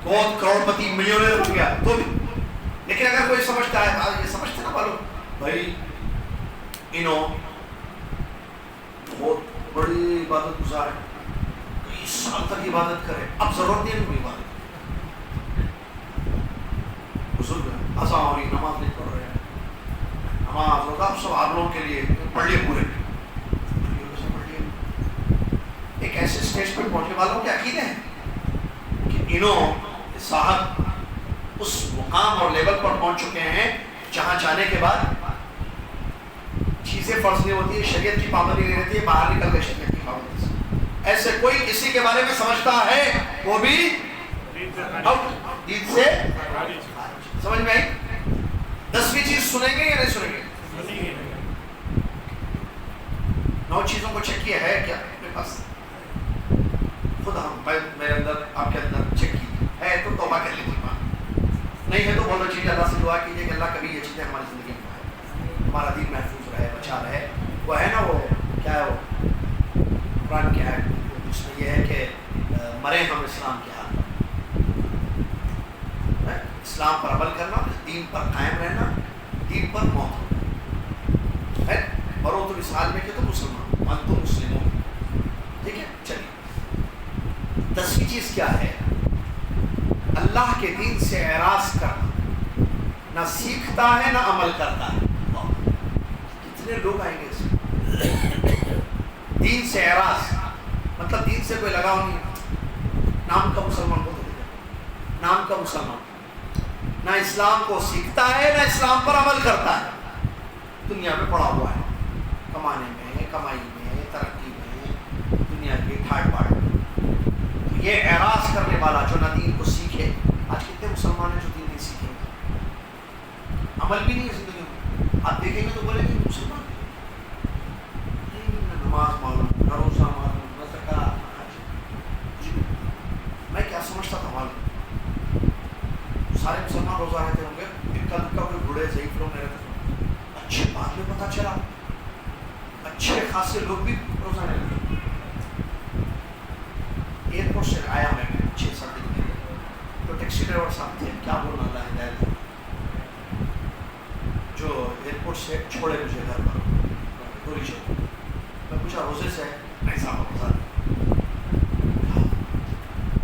بہت کروڑ پتی ملینئر بن گیا تو بھی. لیکن اگر کوئی سمجھتا ہے، یہ سمجھتے نا معلوم بھائی انہوں بہت بڑی عبادت گزار ہے، کئی سال تک عبادت کرے، اب ضرورت نہیں ہے کوئی عبادت. بزرگ اذان ہو رہی، نماز نہیں پڑھ رہے ہیں، نماز روزہ سب آپ لوگوں کے لیے پڑھ لیے پورے. ایک ایسے اسٹیج پر پہنچنے والوں کے عقیدے ہیں کہ انہوں صاحب اس مقام اور لیول پر پہنچ چکے ہیں جہاں جانے کے بعد چیزیں فرض نہیں ہوتی ہے، شریعت کی پابندی نہیں رہتی ہے، باہر نکل گئے شریعت کی پابندی سے. ایسے کوئی کسی کے بارے میں سمجھتا ہے وہ بھی دین سے سمجھ میں آئی. 10ویں چیز سنیں گے یا نہیں سنیں گے؟ 9 چیزوں کو چیک کیا ہے کیا اپنے پاس؟ خود ہم میرے اندر آپ کے اندر چیک کی ہے تو توبہ کر لیجیے، نہیں ہے تو بولنا چاہیے، اللہ سے دعا کیجیے کہ اللہ کبھی یہ چیزیں ہماری زندگی میں آئے، ہمارا دین محفوظ رہے، بچا رہے. وہ ہے نا، وہ کیا ہے، وہ قرآن کیا ہے، اس میں یہ ہے کہ مرے ہم اسلام کے ہاتھ، اسلام پر عمل کرنا، دین پر قائم رہنا، دین پر موت ہے. مرو تو اس حال میں کہ تم مسلمان، من تو مسلم ہو. ٹھیک ہے، چلیے 10ویں چیز کیا ہے؟ اللہ کے دین سے اعراض کرنا، نہ سیکھتا ہے نہ عمل کرتا ہے. کتنے لوگ آئیں گے اس میں؟ دین سے اعراض مطلب دین سے کوئی لگاؤ نہیں، نام کا مسلمان بہت نام کا مسلمان، نہ اسلام کو سیکھتا ہے نہ اسلام پر عمل کرتا ہے، دنیا میں پڑا ہوا ہے، کمانے میں، کمائی میں، ترقی میں، دنیا کی ٹھاٹ باٹ میں۔ یہ اعراض کرنے والا جو نہ دین کو سیکھے، آج کتنے مسلمان ہیں جو دین نہیں سیکھیں گے، عمل بھی نہیں ہے زندگی میں، آپ دیکھیں گے تو بولیں گے مسلمان نہ نماز معلوم، نہ روزہ معلوم، نہ زکوٰۃ، میں کیا سمجھتا تھا معلوم، سارے مسلمان روزہ رہتے ہوں گے، اکا دکا کوئی بوڑھے ضعیف لوگ نہیں رہتے، اچھے بعد میں پتہ چلا اچھے خاصے لوگ بھی روزہ نہیں رہتے۔ ایئرپورٹ سے آیا میں 6-7 دن کے لیے، تو ٹیکسی ڈرائیور صاحب تھے، کیا بولنا اللہ ہدایت دے، جو ایئرپورٹ سے چھوڑے مجھے گھر پر پوری جگہ، میں پوچھا روزے سے نہیں صاحب روزہ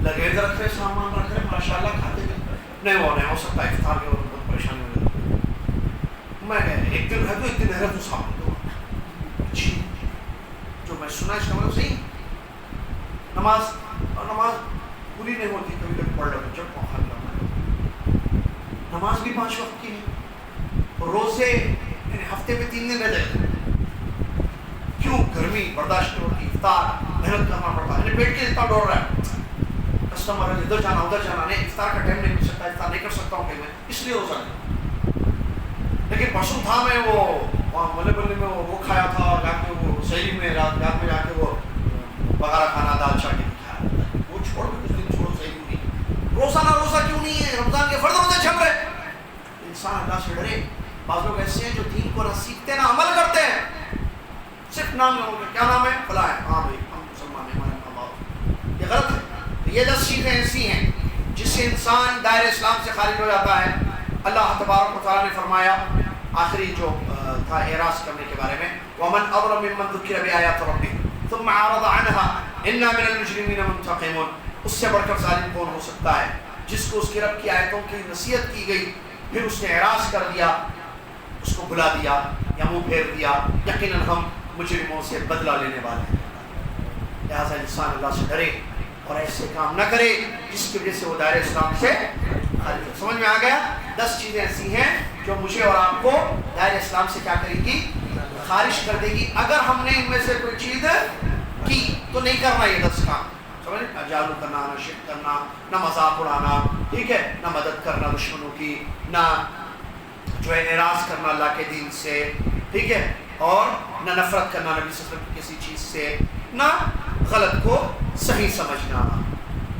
لگیج رکھ رہے، سامان رکھ رہے، ماشاء اللہ کھاتے گئے، نہیں وہ نہیں ہو سکتا، افطار کے وقت بہت پریشانی ہو جاتی، میں ایک دن ہے تو ایک دن ہے تو صاحب دو اچھی جو میں سنا اس کا مطلب صحیح، نماز پوری نہیں ہوتی، کبھی کبھی پڑھ لو جب موقع ملا، نماز بھی 5 وقت کی نہیں، روزے یعنی ہفتے میں 3 دن رہ جائے، کیوں؟ گرمی برداشت نہیں ہوتی، افطار محنت کرنا پڑتا ہے، پیٹ کے اتنا دوڑ رہا ہے، کسٹمر ہے ادھر جانا ادھر جانا، نہیں افطار کا ٹائم نہیں مل سکتا، افطار نہیں کر سکتا ہوں کہ میں اس لیے روزہ نہیں۔ لیکن پرسوں تھا میں وہ وہاں ملے بلے میں وہ کھایا تھا، جا کے وہ سہری میں رات میں جا کے وہ بغارہ کھانا دال چاٹی کھایا، وہ چھوڑ کے کچھ دن چھوڑو، سہری نہیں، روزانہ روزہ کیوں نہیں ہے؟ رمضان کے فرض روزے چھپ رہے، انسان اللہ سے ڈرے۔ بعض لوگ ایسے ہیں جو دین کو نہ سیکھتے نہ عمل کرتے ہیں، صرف نام لوگوں کا، کیا نام ہے فلاں ہے، ہاں بھائی ہم مسلمان ہیں، ہمارے ماں باپ، یہ غلط ہے۔ یہ 10 چیزیں ایسی ہیں جس سے انسان دائرہ اسلام سے خارج ہو جاتا ہے۔ اللہ تبارک و تعالیٰ نے فرمایا، آخری جو تھا اعراض کرنے کے بارے میں، وَمَنْ أَظْلَمُ مِمَّنْ ذُكِّرَ بِآيَاتِ رَبِّهِ ثُمَّ أَعْرَضَ عَنْهَا إِنَّا مِنَ الْمُجْرِمِينَ مُنْتَقِمُونَ۔ اس سے بڑھ کر ظالم کون ہو سکتا ہے جس کو اس کے رب کی آیتوں کی نصیحت کی گئی، پھر اس نے اعراض کر دیا، اس کو بھلا دیا یا منہ پھیر دیا، یقیناً ہم مجرموں سے بدلہ لینے والے ہیں۔ لہٰذا انسان اللہ سے ڈرے اور ایسے کام نہ کرے جس کی وجہ سے وہ دائرہ اسلام سے خارج ہو۔ سمجھ میں آ گیا؟ 10 چیزیں ایسی ہیں جو مجھے اور آپ کو دائرہ اسلام سے کیا کرے گی؟ خارج کر دے گی۔ اگر ہم نے ان میں سے کوئی چیز کی تو نہیں کرنا یہ 10 کام، سمجھ؟ نہ جادو کرنا، نہ شرک کرنا، نہ مذاق اڑانا، ٹھیک ہے، نہ مدد کرنا دشمنوں کی، نہ جو ہے اعراض کرنا اللہ کے دین سے، ٹھیک ہے، اور نہ نفرت کرنا نبی صلی اللہ علیہ وسلم کی کسی چیز سے، نہ غلط کو صحیح سمجھنا،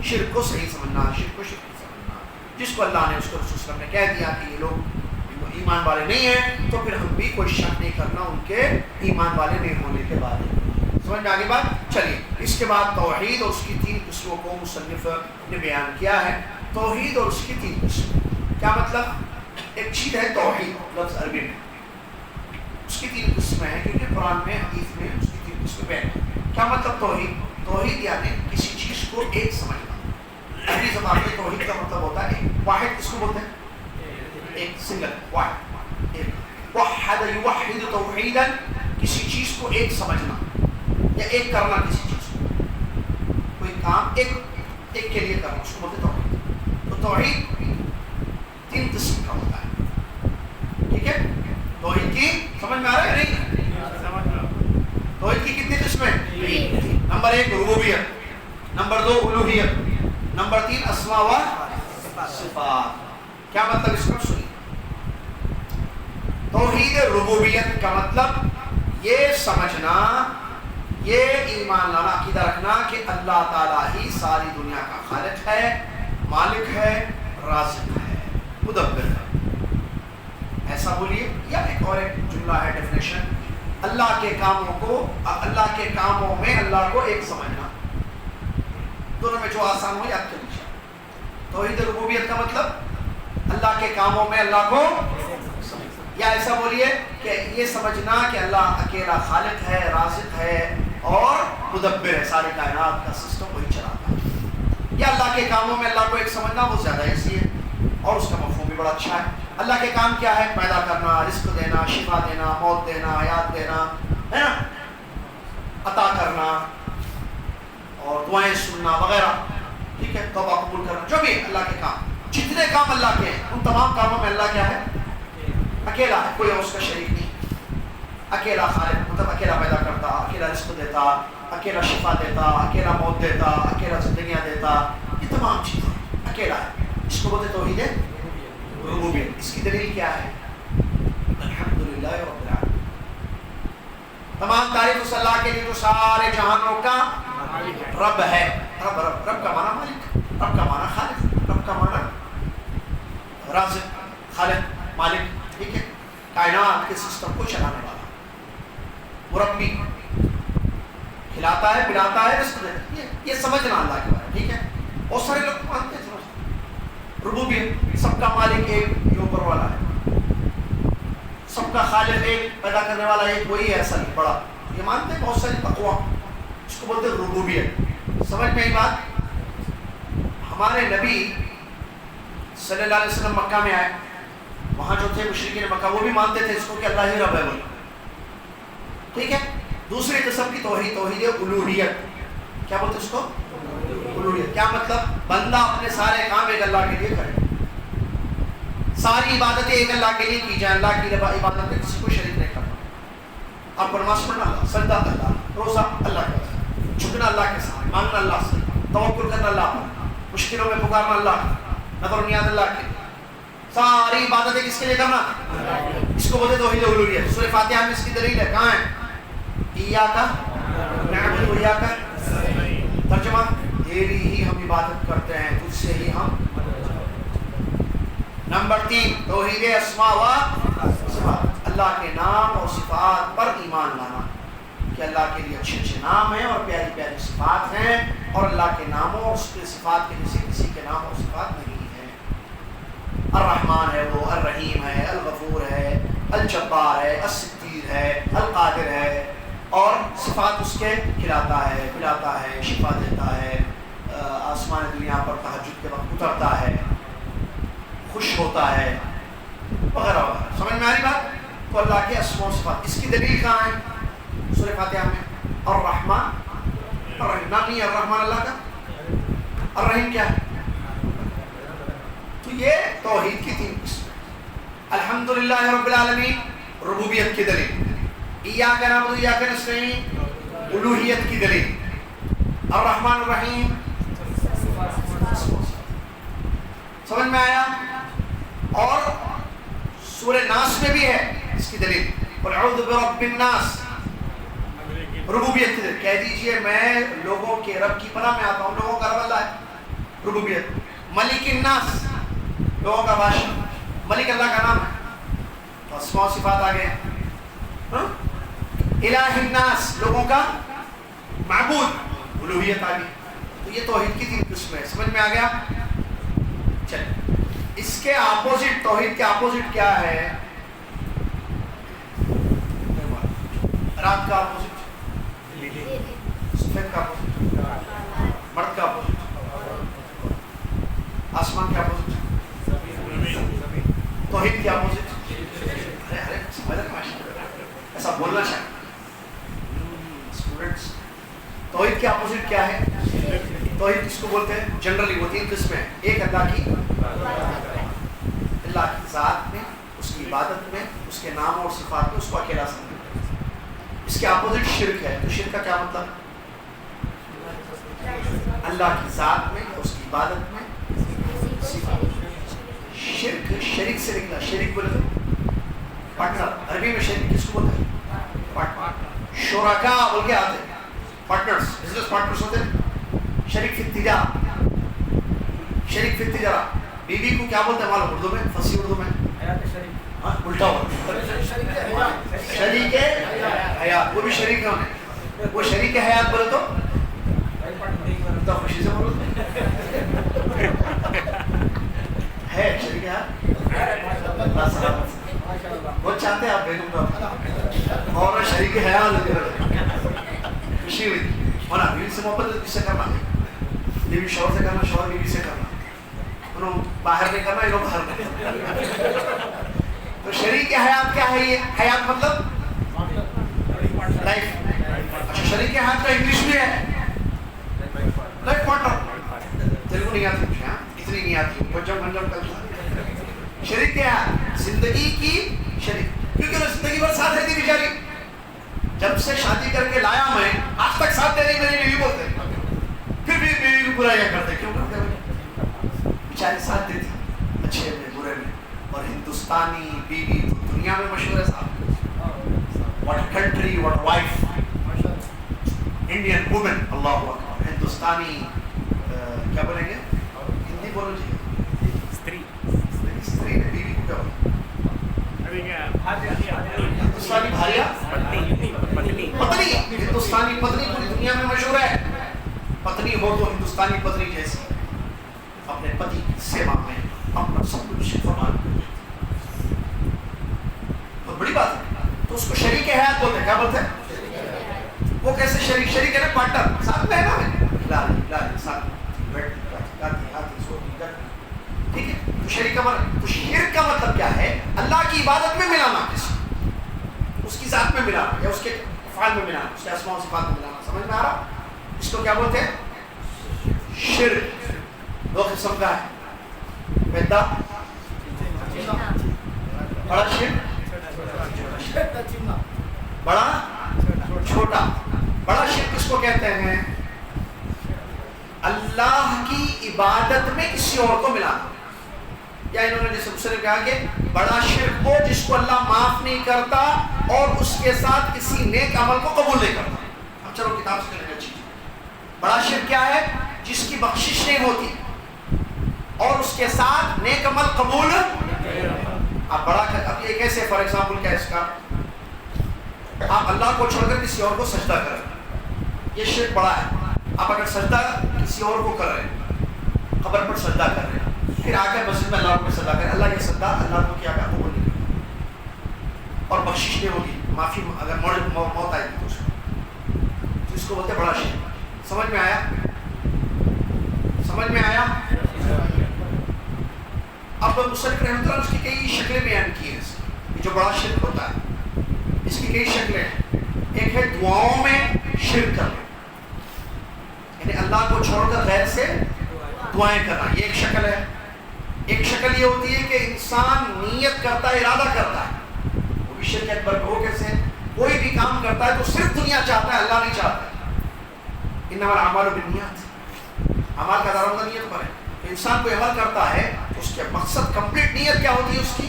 شرک کو صحیح سمجھنا، شرک کو شرک سمجھنا، جس کو اللہ نے اس کو رسول صلی اللہ علیہ وسلم نے کہہ دیا کہ یہ لوگ ایمان والے نہیں ہیں، تو پھر ہم بھی کوئی شک نہیں کرنا ان کے ایمان والے نہیں ہونے کے بارے میں۔ سمجھ میں آگے بات؟ چلیے، اس کے بعد توحید اور اس کی 3 قسموں کو مصنف نے بیان کیا ہے۔ توحید اور اس کی 3 قسم، کیا مطلب؟ ایک چیز ہے توحید، لفظ عربی میں، اس کی 3 قسمیں ہیں، کیونکہ قرآن میں حدیث میں اس کی 3 قسمیں بیان ہیں۔ کیا مطلب توحید؟ توحید یعنی کسی چیز کو ایک سمجھنا۔ عربی زبان میں توحید کا مطلب ہوتا ہے ایک، واحد کس کو بولتے ہیں؟ ایک، سنگل، واحد، ایک، وحد یوحد توحیدا، کسی چیز کو ایک سمجھنا یا ایک کرنا، کسی چیز کو کوئی کام ایک کے لیے کرنا، اس کو بولتے ہیں توحید۔ تو توحید 3 قسم کا ہوتا ہے، ٹھیک ہے؟ توحید کی سمجھ میں آ رہا ہے نہیں؟ توحید کی کتنی قسمیں؟ 3۔ نمبر 1 ربوبیت، نمبر 2 الوہیت، نمبر 3 اسماء و صفات۔ کیا مطلب اس کا؟ سنیے، توحید ربوبیت کا مطلب یہ سمجھنا، یہ ایمان لانا، عقیدہ رکھنا کہ اللہ تعالیٰ ہی ساری دنیا کا خالق ہے، مالک ہے، رازق ہے، مدبر ہے۔ ایسا بولیے، یا ایک اور ایک جملہ ہے ڈیفینیشن، اللہ کے کاموں میں اللہ کو ایک سمجھنا، دونوں میں جو آسان ہو یاد کر لیجیے۔ توحید ربوبیت کا مطلب اللہ کے کاموں میں اللہ کو سمجھنا، یا ایسا بولیے کہ یہ سمجھنا کہ اللہ اکیلا خالق ہے، رازق ہے اور مدبر ہے، ساری کائنات کا سسٹم وہی چلاتا ہے۔ یا اللہ کے کاموں میں اللہ کو ایک سمجھنا وہ زیادہ ایسی ہے، اور اس کا مفہوم بھی بڑا اچھا ہے۔ اللہ کے کام کیا ہے؟ پیدا کرنا، رزق دینا، شفا دینا، موت دینا، حیات دینا، ہے نا، عطا کرنا اور دعائیں سننا وغیرہ، ٹھیک ہے، توبہ قبول کرنا، جو بھی اللہ کے کام۔ جتنے کام اللہ کے ہیں ان تمام کاموں میں اللہ کیا ہے؟ اکیلا ہے، کوئی اور اس کا شریک نہیں. اکیلا خالق، مطلب اکیلا پیدا کرتا، اکیلا رزق دیتا، اکیلا شفا دیتا، اکیلا موت دیتا، اکیلا زندگیاں دیتا، یہ تمام چیزیں اکیلا ہے. اس کو بولتے توحید ربوبیت. اس کی دلیل کیا ہے؟ الحمدللہ رب العالمین. تمام تعریف اس اللہ کے لیے جو سارے جہانوں کا رب ہے. رب کا معنی مالک، رب کا معنی خالق، رب کا معنی رازق، خالق، مالک. ٹھیک ہے، کائنات کے سسٹم کو چلانے والا، مربی، کھلاتا ہے، پلاتا ہے، رزق دیتا ہے. یہ سمجھنا اللہ کے بارے میں. ٹھیک ہے، بہت سارے لوگ مانتے ہیں سمجھتے. ربوبیت، سب کا مالک ایک، یہ اوپر والا ہے. سب کا خالق ایک، پیدا کرنے والا ایک، وہی ہے اصل بڑا. یہ مانتے ہیں بہت ساری اقوام، اس کو بولتے ہیں ربوبیت. سمجھ میں آئی بات؟ ہمارے نبی صلی اللہ علیہ وسلم مکہ میں آئے، وہاں جو تھے مشرکین مکہ وہ بھی مانتے تھے اس کو کہ اللہ ہی رب ہے بول. ٹھیک ہے، دوسری قسم کی توحید، توحید الوہیت. کیا بولتے اس کو؟ الوہیت. کیا مطلب؟ بندہ اپنے سارے کام ایک اللہ کے لیے کرے، ساری عبادتیں ایک اللہ کے لیے کی جائیں، اللہ کی عبادت میں کسی کو شریک نہیں کرنا. آپ کو نماز پڑھنا اللہ، سجدہ اللہ، روزہ اللہ کا، جھکنا اللہ کے سامنے، مانگنا اللہ سے، توکل کرنا اللہ پر، مشکلوں میں پکارنا اللہ، نظر و نیاز اللہ کے، ساری عبادتیں کس کے لیے کرنا؟ اس کو بولتے توحید الوہیت. سورہ فاتحہ میں اس کی دلیل ہے، کہاں ہے؟ ایاک نعبد و ایاک نستعین. ترجمہ، تیری ہی ہم عبادت کرتے ہیں، تجھ سے ہی ہم. نمبر 3 توحید اسماء و صفات، اللہ کے نام اور صفات پر ایمان لانا کہ اللہ کے لیے اچھے اچھے نام ہیں اور پیاری پیاری صفات ہیں، اور اللہ کے ناموں اور اس کے صفات کے جیسے کسی کے نام اور صفات نہیں ہیں. الرحمن ہے وہ، الرحیم ہے، الغفور ہے، الجبار ہے، الستیر ہے، القادر ہے، اور صفات اس کے کھلاتا ہے، پلاتا ہے، شفا دیتا ہے، آسمان دنیا پر تہجد کے وقت اترتا ہے، خوش ہوتا ہے، وغیرہ وغیرہ. سمجھ میں آ رہی بات؟ تو اللہ کے اسماء و صفات. اس کی دلیل کہاں ہے؟ سورہ فاتحہ میں. الرحمن، الرحیم. نام نہیں ہے الرحمن اللہ کا؟ الرحیم کیا ہے؟ تو یہ توحید کی 3 قسمیں. الحمدللہ رب العالمین ربوبیت کی دلیل، ایاک نعبد و ایاک نستعین الوہیت کی دلیل، الرحمن الرحیم. سمجھ میں آیا؟ اور سورہ ناس میں بھی ہے اس کی دلیل، قل اعوذ برب الناس، ربوبیت کی دلیل. کہہ دیجئے میں لوگوں کے رب کی پناہ میں آتا ہوں. لوگوں کا رب اللہ ہے، ربوبیت. ملک الناس، لوگوں کا بادشاہ، ملک اللہ کا نام ہے، تو اسماء و صفات آ گئے. الہ الناس، لوگوں کا معبود، الوہیت آ گئی. تو یہ توحید کی 3 قسمیں. سمجھ میں آ گیا؟ چلیں، اس کے اپوزٹ، توحید کے اپوزٹ کیا ہے؟ رات کا اپوزٹ، سفید کا اپوزٹ، مرد کا اپوزٹ، آسمان کا اپوزٹ، توحید کے اپوزٹ. ایسا بولنا چاہیے اسٹوڈنٹس. توحید کے اپوزٹ کیا ہے؟ توحید اس کو بولتے ہیں جنرلی وہ 3 قسمیں ہیں. ایک اللہ کی ذات میں، اس کی عبادت میں، اس کے نام اور صفات میں اس کو اکیلا سمجھنا. اس کے اپوزٹ شرک ہے. تو شرک کا کیا مطلب؟ اللہ کی ذات میں، اس کی عبادت میں شرک، شریک سے نکلا. شریک بولے تو پارٹنر. عربی میں شریک کس کو بولتے ہیں؟ پارٹنر. شرکا بول کے آتے ہیں، پارٹنرز، بزنس پارٹنرز ہوتے ہیں. شریک فی التجارہ، شریک فی التجارہ. بیوی کو کیا بولتے ہیں معلوم اردو میں، فصیح اردو میں؟ الٹا ہوا شریک حیات. وہ بھی شریک ہے انہیں. وہ شریک حیات بولے تو خوشی سے بولو ہے شریک حیات. بہت چاہتے ہیں آپ بیگم کا اور شریک حیات خوشی ہوئی ہونا. بیوی سے محبت کس سے کرنا؟ بیوی شوہر سے کرنا، شوہر بیوی سے کرنا. انہوں باہر نہیں کرنا، انہوں باہر نہیں کرنا. تو شریک حیات کیا ہے؟ یہ حیات مطلب لائف. اچھا، شریک حیات کا انگلش میں ہے لائف پارٹنر. تیلگو نہیں آتی مجھے، اتنی نہیں آتی، پنجم پنجم کرتا ہے. شریک کیا ہے؟ زندگی کی شریک، کیونکہ وہ زندگی بھر ساتھ رہتی بیچاری. جب سے شادی کر کے لایا میں آج تک ساتھ دے رہی میری بیوی بولتے، پھر بھی بیوی کو برا کرتے. کیوں کرتے ہیں؟ بیچاری ساتھ دیتی اچھے میں برے میں. اور ہندوستانی بیوی تو دنیا میں مشہور ہے صاحب. What country what wife. Indian woman, اللہ اکبر. ہندوستانی کیا بولیں گے ہندی بولو جی، استری استری نے بیوی کو کیا بولیں؟ ہندوستانی بھاریا، پتنی. ہندوستانی پتنی پوری دنیا میں مشہور ہے. پتنی ہو تو ہندوستانی پتنی جیسی اپنے پتی کی سیوا میں اپنا سب کچھ فرمان. بہت بڑی بات ہے. تو اس کو شریک حیات بولتے ہیں. کیا بولتے ہیں؟ وہ کیسے شریک؟ شریک ہے نا پارٹنر، ساتھ میں ہے نا، ساتھ ٹھیک ہے. تو شریک کا مطلب، تو شرک کا مطلب کیا ہے؟ اللہ کی عبادت میں ملانا، کسی اس کی ذات میں ملانا، یا اس کے افعال میں ملانا، اس کے اسماء و صفات میں ملانا. سمجھ میں آ رہا؟ اس کو کیا بولتے ہیں؟ شرک. دو قسم کا ہے، پہلا بڑا شرک، بڑا چھوٹا. بڑا شرک کس کو کہتے ہیں؟ اللہ کی عبادت میں کسی اور کو ملانا. یا انہوں نے جیسے دوسرے نے کہا کہ بڑا شرک وہ جس کو اللہ معاف نہیں کرتا اور اس کے ساتھ کسی نیک عمل کو قبول نہیں کرتا. اب چلو کتاب سے کرنے اچھی. بڑا شرک کیا ہے؟ جس کی بخشش نہیں ہوتی اور اس کے ساتھ نیک عمل قبول. اب بڑا، اب یہ کیسے؟ فار ایگزامپل کیا اس کا؟ آپ اللہ کو چھوڑ کر کسی اور کو سجدہ کریں، یہ شرک بڑا ہے. آپ اگر سجدہ کسی اور کو کر رہے ہیں، قبر پر سجدہ کر رہے ہیں، پھر آ کر مسجد میں اللہ کو سجدہ کریں، اللہ یہ سجدہ اللہ کو کیا کہا قبول نہیں کرے اور بخشش نہیں ہوگی، معافی اگر موت آئے گی تو اس کو بولتے ہیں بڑا شرک. سمجھ میں آیا؟ سمجھ میں آیا؟ اب مصنف رحمۃ اللہ اس کی کئی شکلیں بیان کی ہیں. یہ جو بڑا شرک ہوتا ہے اس کی کئی شکلیں ہیں. ایک ہے دعاؤں میں شرک کرنا، یعنی اللہ کو چھوڑ کر غیر سے دعائیں کرنا، یہ ایک شکل ہے. ایک شکل یہ ہوتی ہے کہ انسان نیت کرتا ہے، ارادہ کرتا ہے، وہ بھی شرک اکبر. وہ کیسے؟ کوئی بھی کام کرتا ہے تو صرف دنیا چاہتا ہے، اللہ نہیں چاہتا ہے. انما الاعمال بالنیات، اعمال کا دار و مدار نیت پر ہے. تو انسان کوئی عمل کرتا ہے تو اس کے مقصد کمپلیٹ نیت کیا ہوتی ہے اس کی؟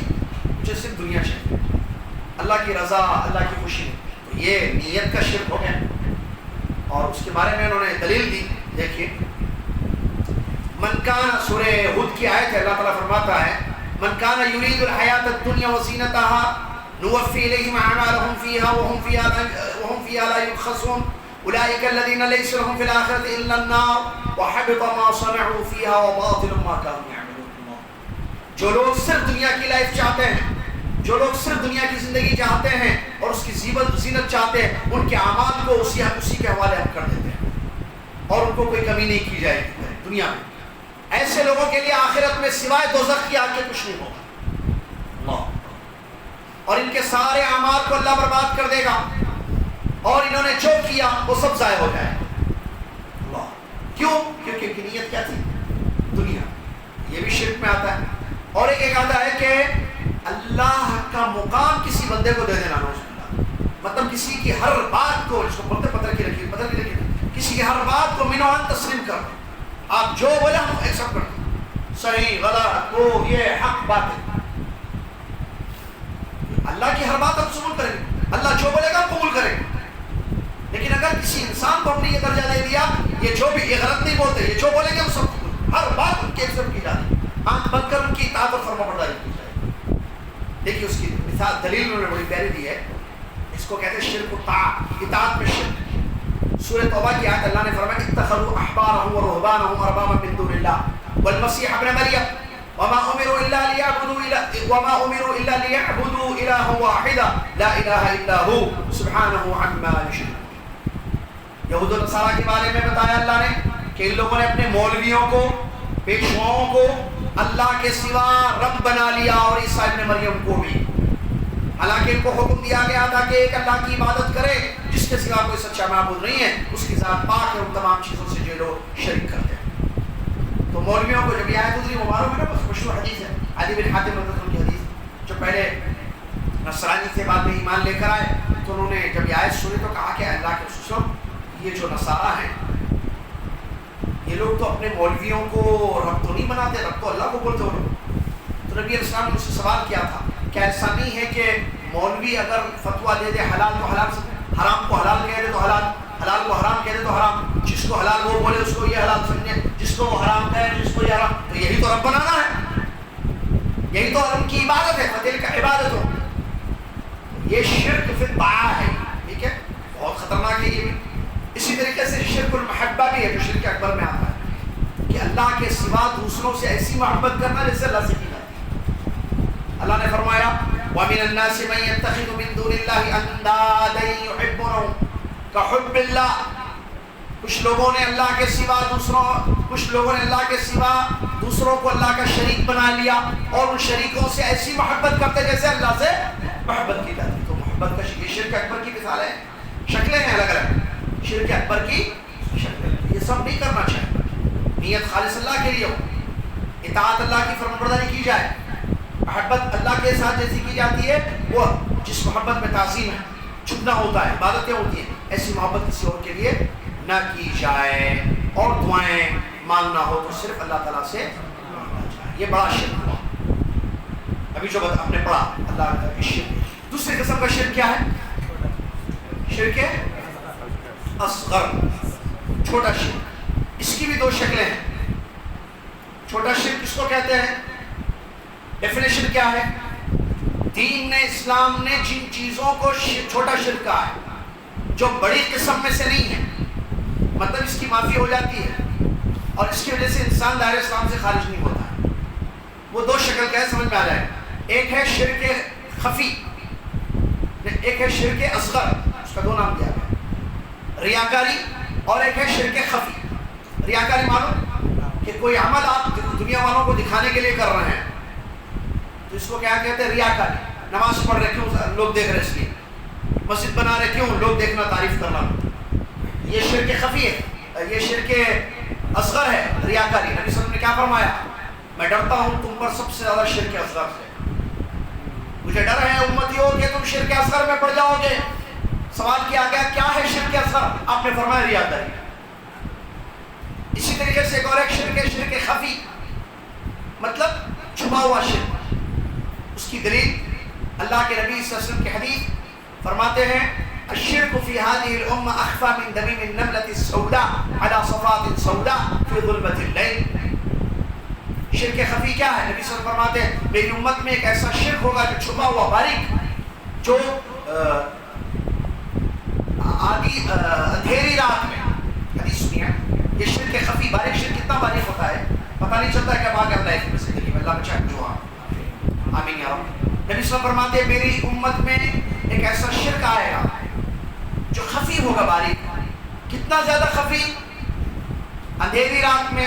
مجھے صرف دنیا چاہیے، اللہ کی رضا، اللہ کی خوشی. تو یہ نیت کا شرک ہو گیا. اور اس کے بارے میں انہوں نے دلیل دی. دیکھیے من کان، سورہ ہود کی آیت ہے، اللہ تعالیٰ فرماتا ہے من کان یرید الحیات الدنیا وزینتها نوفی الیہم اعمالهم فیہا وهم فیہا لا یبخسون اولئک الذین لیس لهم فی الآخرۃ الا النار وحبط ما صنعوا فیہا وباطل ما کانوا یعملون. جو لوگ صرف دنیا کی لائف چاہتے ہیں، جو لوگ صرف دنیا کی زندگی چاہتے ہیں اور اس کی زینت چاہتے ہیں، ان کے اعمال کو اسی کے حوالے ہم کر دیتے ہیں اور ان کو کوئی کمی نہیں کی جائے گی دنیا میں. ایسے لوگوں کے لیے آخرت میں سوائے دوزخ کی آگ کے کچھ نہیں ہوگا. اللہ، اور ان کے سارے اعمال کو اللہ برباد کر دے گا اور انہوں نے جو کیا وہ سب ضائع ہو جائے گا. اللہ، کیوں؟ کیونکہ ان کی نیت کیا تھی؟ دنیا. یہ بھی شرک میں آتا ہے. اور ایک آتا ہے کہ اللہ کا مقام کسی بندے کو دے دینا، مطلب کسی کی ہر بات کو، اس کو بولتے پتھر کی لکیر، کسی کی ہر بات کو منوان تسلیم کر دیں. آپ جو بولے ہم ایکسپٹ کرتے ہیں، صحیح غلط وہ یہ حق بات ہے. اللہ کی ہر بات ہم قبول کریں گے، اللہ جو بولے گا ہم قبول کریں گے. لیکن اگر کسی انسان کو ہم نے یہ درجہ دے دیا، یہ جو بھی، یہ غلط نہیں بولتے، یہ جو بولیں گے ہم سب قبول، ہر بات ان کی ایکسپٹ کی جاتی ہے، آنکھ بند کر ان کی اطاعت اور فرما برداری کی جائے گی. دیکھیے اس کی مثال، دلیل انہوں نے بڑی پیاری دی ہے. اس کو کہتے ہیں شرک الطاعت، اطاعت میں شرک. سورہ توبہ کی آیت اللہ نے فرمایا اتخذوا احبارهم ورهبانهم اربابا من دون الله والمسيح ابن مريم وما امروا الا ليعبدوا الها واحدا لا اله الا هو سبحانه عما يشركون. یہود و نصارہ کے بارے میں بتایا اللہ نے کہ ان لوگوں نے اپنے مولویوں کو، پیشواؤں کو اللہ کے سوا رب بنا لیا اور عیسیٰ ابن مریم کو بھی. حالانکہ ان کو حکم دیا گیا تھا کہ ایک اللہ کی عبادت کرے جس کے سوا کوئی سچا معبود نہیں ہے، اس کی ذات پاک ہے ان تمام چیزوں سے جو لوگ شریک کرتے ہیں. تو مولویوں کو جب یہ آیت اتری مبارک میں نا مشہور حدیث ہے عدی بن حاتم رضی اللہ عنہ کی حدیث، جو پہلے نصرانی تھے بعد میں ایمان لے کر آئے، تو انہوں نے جب یہ آیت سنی تو کہا کہ اللہ کے رسول یہ جو نصارہ ہیں یہ لوگ تو اپنے مولویوں کو رب تو نہیں بناتے، رب تو اللہ کو بولتے ہو لوگ۔ تو نبی علیہ السلام نے اس سے سوال کیا تھا کیا ایسا نہیں ہے کہ مولوی اگر فتویٰ دے دے حلال تو حلال سے، حرام کو حلال کہہ دے تو حلال، حلال کو حرام کہہ دے تو حرام، جس کو حلال وہ بولے اس کو یہ حلال سمجھے، جس کو وہ حرام کہے جس کو یہ حرام، تو یہی تو رب بنانا ہے، یہی تو ان کی عبادت ہے، فتل کا عبادت ہو۔ یہ شرک فی الطاعہ ہے، ٹھیک ہے، بہت خطرناک ہے یہ بھی۔ اسی طریقے سے شرک المحبہ بھی ہے جو شرک اکبر میں آتا ہے، کہ اللہ کے سوا دوسروں سے ایسی محبت کرنا جیسے اللہ سے کی جاتی ہے۔ اللہ نے فرمایا وَمِنَ النَّاسِ مَن يَتَّخِذُ مِن دُونِ اللَّهِ أَندَادًا يُحِبُّونَهُمْ كَحُبِّ اللَّهِ، کچھ لوگوں نے اللہ کے سوا دوسروں کو اللہ کا شریک بنا لیا اور ان شریکوں سے ایسی محبت کرتے جیسے اللہ سے محبت کی جاتی۔ تو محبت کا یہ شرک اکبر کی مثال ہے، شکلیں ہیں الگ الگ، شرک اکبر کی شکلیں، یہ سب نہیں کرنا چاہیے، نیت خالص اللہ کے لیے ہو، اطاعت اللہ کی فرمانبرداری کی جائے، محبت اللہ کے ساتھ جیسی کی جاتی ہے وہ جس محبت میں تعظیم ہے، چھپنا ہوتا ہے، عبادتیں ہوتی ہیں، ایسی محبت کسی اور کے لیے نہ کی جائے، اور دعائیں مانگنا ہو تو صرف اللہ تعالیٰ سے مانگنا جائے۔ یہ بڑا شرک ہوا ابھی جو ہم نے پڑھا اللہ کا شرک۔ دوسری قسم کا شرک کیا ہے؟ شرک اصغر، چھوٹا شرک۔ اس کی بھی دو شکلیں ہیں۔ چھوٹا شرک کس کو کہتے ہیں؟ ڈیفینیشن کیا ہے؟ دین نے، اسلام نے جن چیزوں کو چھوٹا شرک کہا ہے جو بڑی قسم میں سے نہیں ہے، مطلب اس کی معافی ہو جاتی ہے اور اس کی وجہ سے انسان دائرہ اسلام سے خارج نہیں ہوتا ہے، وہ دو شکل کا ہے، سمجھ میں آ جائے۔ ایک ہے شرک خفی، ایک ہے شرک اصغر، اس کا دو نام دیا گیا، ریاکاری، اور ایک ہے شرک خفی۔ ریاکاری مانو کہ کوئی عمل آپ دنیا والوں کو دکھانے کے لیے کر رہے ہیں تو اس کو کیا کہتے ہیں؟ ریاکاری۔ نماز پڑھ رہے کیوں؟ لوگ دیکھ رہے اس لیے۔ مسجد بنا رہے کیوں؟ لوگ دیکھنا، تعریف کرنا۔ یہ شرک خفی ہے، یہ شرک اصغر ہے، ریاکاری۔ نبی صلی اللہ علیہ وسلم نے کیا فرمایا؟ میں ڈرتا ہوں تم پر سب سے زیادہ شرک اصغر سے، مجھے ڈر ہے امتیوں کہ تم شرک اصغر میں پڑ جاؤ گے۔ سوال کیا گیا کیا ہے شرک اصغر؟ آپ نے فرمایا ریاکاری۔ اسی طریقے سے ایک اور ایک شرک ہے، شرک خفی، مطلب چھپا ہوا شرک۔ اس کی دلیل اللہ کے نبی صلی اللہ علیہ وسلم کی حدیث فرماتے ہیں الشرک فی هذه الامه اخفى من دمیم النملة السوداء على صفات سوداء فی ظلمة الليل۔ شرک خفی کیا ہے؟ نبی صلی اللہ علیہ وسلم فرماتے ہیں میری امت میں ایک ایسا شرک ہوگا جو چھپا ہوا، باریک، جو اندھیری رات میں، حدیث سنیے، یہ شرک خفی، باریک شرک کتنا باریک ہوتا ہے پتہ نہیں چلتا ہے کہ اب آگے لائف میں زندگی میں، اللہ بچائے جو آمین یا رب۔ نبی صلی اللہ علیہ وسلم فرماتے ہیں میری امت میں ایک ایسا شرک آئے گا جو خفی ہوگا، باریک۔ کتنا زیادہ خفی؟ اندھیری رات میں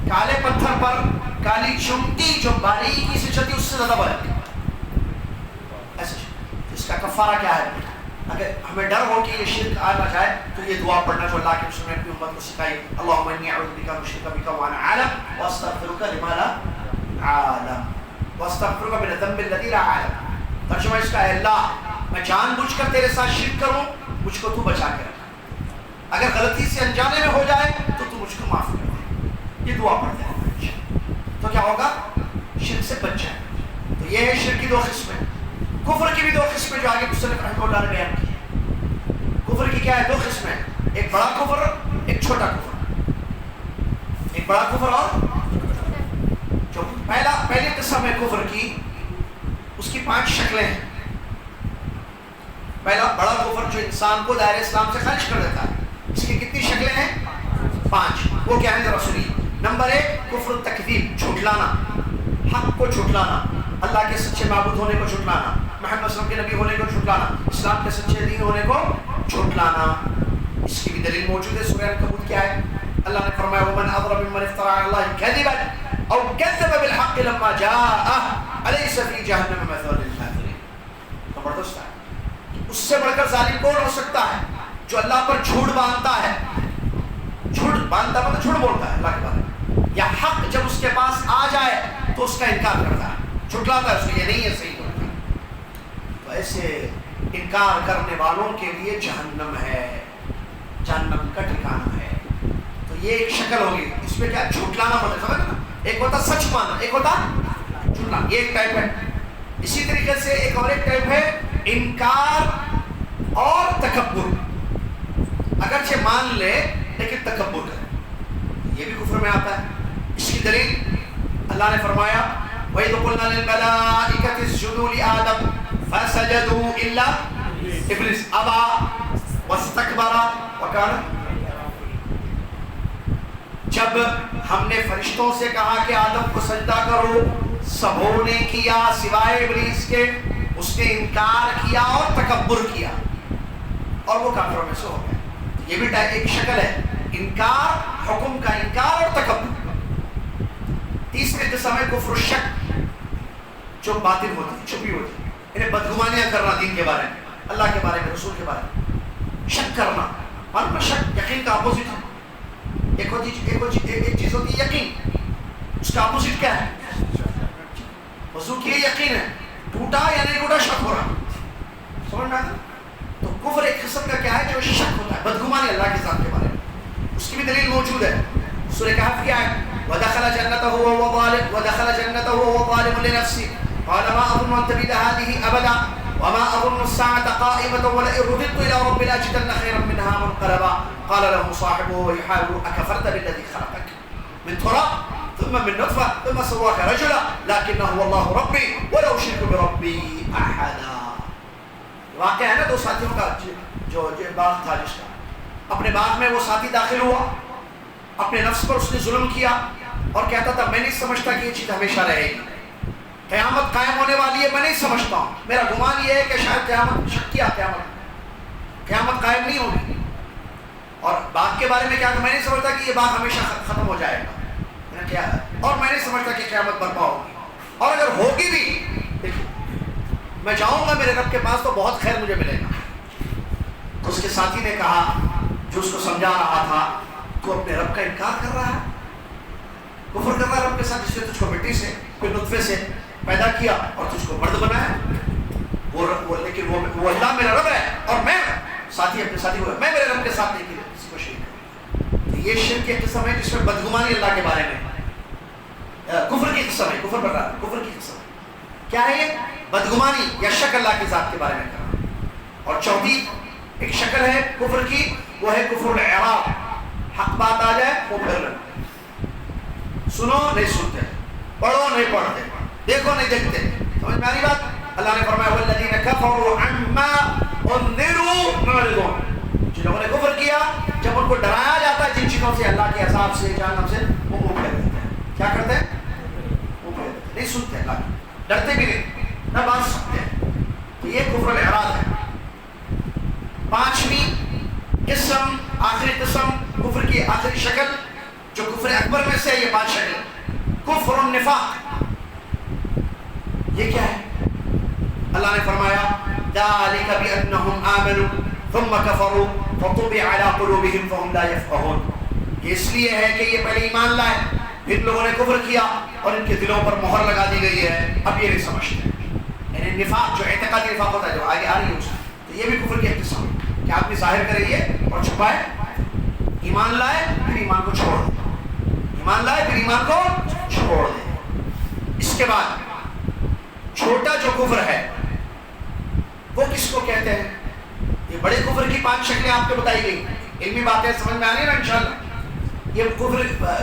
کالے پتھر پر کالی چمٹی جو باریکی سے چلتی اس سے زیادہ باریک، ایسا شرک۔ اس کا کفارہ کیا ہے؟ اگر ہمیں ڈر ہو کہ یہ شرک آ نہ جائے تو یہ دعا پڑھنا جو اللہ کے رسول نے اپنی امت کو سکھائی، اللہم انی اعوذ بک ان اشرک بک وانا اعلم واستغفرک لما لا اعلم واستغفرک من الذنب الذی لا اعلم۔ ترجمہ اس کا ہے اللہ میں جان بوجھ کر تیرے ساتھ شرک کروں، مجھ کو تو بچا کے رکھ، اگر غلطی سے انجانے میں ہو جائے تو تو مجھ کو معاف کر دے۔ یہ دعا پڑھتے ہیں تو کیا ہوگا؟ شرک سے بچ جائے۔ تو یہ ہے شرک کی دو قسمیں۔ کفر کی بھی دو قسمیں جو آگے مصنف رحمہ اللہ نے بیان کی ہے۔ کفر کی کیا ہے؟ دو قسمیں، ایک بڑا کفر، ایک چھوٹا کفر۔ ایک بڑا کفر اور جو پہلی قسم ہے کفر کی، اس کی 5 شکلیں ہیں۔ پہلا بڑا کفر جو انسان کو دائرہ اسلام سے خارج کر دیتا ہے، اس کی کتنی شکلیں ہیں؟ 5۔ وہ کیا ہے ذرا سنیے۔ نمبر 1 کفر تکذیب، جھٹلانا، حق کو جھٹلانا، اللہ کے سچے معبود ہونے کو جھٹلانا، محمد صلی اللہ علیہ وسلم کے نبی ہونے کو جھٹلانا، اسلام کے سچے دین ہونے کو جھٹلانا۔ اس کی بھی دلیل موجود ہے، سورہ عنکبوت کیا ہے؟ اللہ نے فرمایا ومن اضرب ممن افترى على الله كذبا او كذب بالحق لما جاءه اليس في جهنم مثوى للكافرين۔ زبردست ہے۔ اس سے بڑھ کر ظالم کون ہو سکتا ہے؟ جو اللہ پر جھوٹ باندھتا ہے، جھوٹ باندھتا مطلب جھوٹ بولتا ہے اللہ کے بارے میں، یا حق جب اس کے پاس آ جائے تو اس کا انکار کرتا ہے، جھٹلاتا ہے اس کو، یہ نہیں ہے صحیح ہوتا. تو ایسے انکار کرنے والوں کے لیے جہنم ہے، جہنم کا ٹھکانہ ہے. تو یہ ایک شکل ہوگی، اس میں کیا جھٹلانا ہوتا ہے، سمجھ نا؟ ایک ہوتا سچ مانا، ایک ہوتا جھٹلانا، یہ ایک ٹائپ ہے. اسی طریقے سے ایک اور ایک ٹائپ ہے انکار اور تکبر. اگرچہ مان لے لیکن تکبر کرے، یہ بھی کفر میں آتا ہے. اس کی دلیل اللہ نے فرمایا وَإِذْ قُلْنَا لِلْمَلَائِكَةِ اسْجُدُوا لِآدَمَ فَسَجَدُوا إِلَّا إِبْلِيسَ أَبَى وَاسْتَكْبَرَ وَكَانَ. جب ہم نے فرشتوں سے کہا کہ آدم کو سجدہ کرو، سبوں نے کیا سوائے ابلیس کے، اس نے انکار کیا اور تکبر کیا اور وہ کافروں میں سے ہو گیا. یہ بھی ایک شکل ہے، انکار، حکم کا انکار اور تکبر. تیسری قسم ہے کفر الشک، جو باطل ہوتی ہے، چھپی ہوتی ہے، انہیں بدگمانیاں کرنا دین کے بارے میں، اللہ کے بارے میں، رسول کے بارے میں. شک کرنا، معلوم ہے شک یقین کا اپوزٹ ہے. ایک چیز ہوتی ہے یقین، اس کا اپوزٹ کیا ہے؟ وضو کی یقین ہے، ٹوٹا یا نہیں ٹوٹا شک ہو رہا. سمجھ میں آتا؟ تو کفر ایک قسم کا کیا ہے جو شک ہوتا ہے، بدگمانی اللہ کے ذات کے بارے میں. اس کی بھی دلیل موجود ہے. سورہ کہف کیا ہے؟ وَدَخَلَ جَنَّتَهُ وَهُوَ ظَالِمٌ لِنَفْسِهِ قَالَ مَا أَظُنُّ أَن تَبِيدَ هَٰذِهِ أَبَدًا وَمَا أَظُنُّ السَّاعَةَ قَائِمَةً وَلَئِن رُدِدتُّ إِلَىٰ رَبِّي لَأَجِدَنَّ خَيْرًا مِّنْهَا مُنقَلَبًا قَالَ لَهُ صَاحِبُهُ وَيُحَاوِرُهُ أَكَفَرْتَ بِالَّذِي خَلَقَكَ مِن تُرَابٍ ثُمَّ مِن نُّطْفَةٍ ثُمَّ سَوَّاكَ رَجُلًا لَّكِنَّ هُوَ اللَّهُ رَبِّي وَلَا أُشْرِكُ بِرَبِّي أَحَدًا. واقعہ ہے نا دو ساتھیوں کا، جو باغ تھا جس کا، اپنے باغ میں وہ ساتھی داخل ہوا، اپنے نفس پر اس نے ظلم کیا اور کہتا تھا میں نہیں سمجھتا کہ یہ چیز ہمیشہ رہے گی، قیامت قائم ہونے والی ہے، میں نہیں سمجھتا ہوں، میرا گمان یہ ہے کہ شاید قیامت شکیہ قیامت قائم نہیں ہوگی. اور باغ کے بارے میں کیا کہ میں نہیں سمجھتا کہ یہ باغ ہمیشہ ختم ہو جائے گا، میں نے کیا ہے، اور میں نہیں سمجھتا کہ قیامت برپا ہوگی، اور اگر ہوگی بھی دیکھیں میں جاؤں گا میرے رب کے پاس تو بہت خیر مجھے ملے گا. تو اس کے ساتھی نے کہا جو اس کو سمجھا رہا تھا، تو اپنے رب کا انکار کر رہا ہے، کفر کر رہا ہے رب کے ساتھ، جس نے تجھ کو مٹی سے، کوئی نطفے سے پیدا کیا اور تجھ کو مرد بنایا. لیکن وہ اللہ میرا رب ہے اور میں ساتھی اپنے ساتھی کو میں میرے رب کے ساتھ نہیں کیا کسی کو شریک کروں. تو یہ شرک کی قسم ہے جس میں بدگمانی اللہ کے بارے میں، کفر کی قسم ہے، کفر بتا رہا ہے، کفر کی قسم کیا ہے؟ یہ بدگمانی یا شک اللہ کی ذات کے بارے میں کرنا. اور چوتھی ایک شکل ہے کفر کی، وہ ہے کفر الاعراض. حق بات آ جائے وہ پھر سنو نہیں سنتے، پڑھو نہیں پڑھتے، دیکھو نہیں دیکھتے. سمجھ میں آ رہی بات؟ اللہ نے فرمایا والذین کفروا عما انذروا معرضون. جن لوگوں نے کفر کیا جب ان کو ڈرایا جاتا ہے جن چیزوں سے، اللہ کے عذاب سے، جہنم سے، وہ منہ پھیر دیتے ہیں. کیا کرتے ہیں؟ منہ پھیر دیتے ہیں، نہیں سنتے اللہ کی، ڈرتے بھی نہیں، نہ بات سنتے ہیں. تو یہ کفر الاعراض ہے. پانچویں قسم، آخری قسم، کفر کی آخری شکل جو کفر اکبر میں سے ہے، یہ 5 شکل. کفر النفاق، یہ کیا ہے؟ اللہ نے فرمایا ذالک بأنہم آمنوا ثم کفروا فطبع علی قلوبہم فہم لا یفقہون. یہ اس لیے ہے کہ یہ پہلے ایمان لائے، پھر لوگوں نے کفر کیا اور ان کے دلوں پر مہر لگا دی گئی ہے، اب یہ نہیں سمجھتے. یعنی نفاق جو اعتقادی نفاق ہوتا ہے جو آگے آ رہی ہے اس میں، تو یہ بھی کفر کی ایک قسم ہے کہ آدمی ظاہر کرے یہ اور چھپائے. ایمان لائے پھر ایمان کو چھوڑ دے، ایمان لائے پھر ایمان کو چھوڑ دے. اس کے بعد چھوٹا جو کفر ہے وہ کس کو کہتے ہیں؟ یہ بڑے کفر کی 5 شکلیں آپ کو بتائی گئی، علمی باتیں سمجھ میں آ رہی ہے نا انشاءاللہ. یہ کفر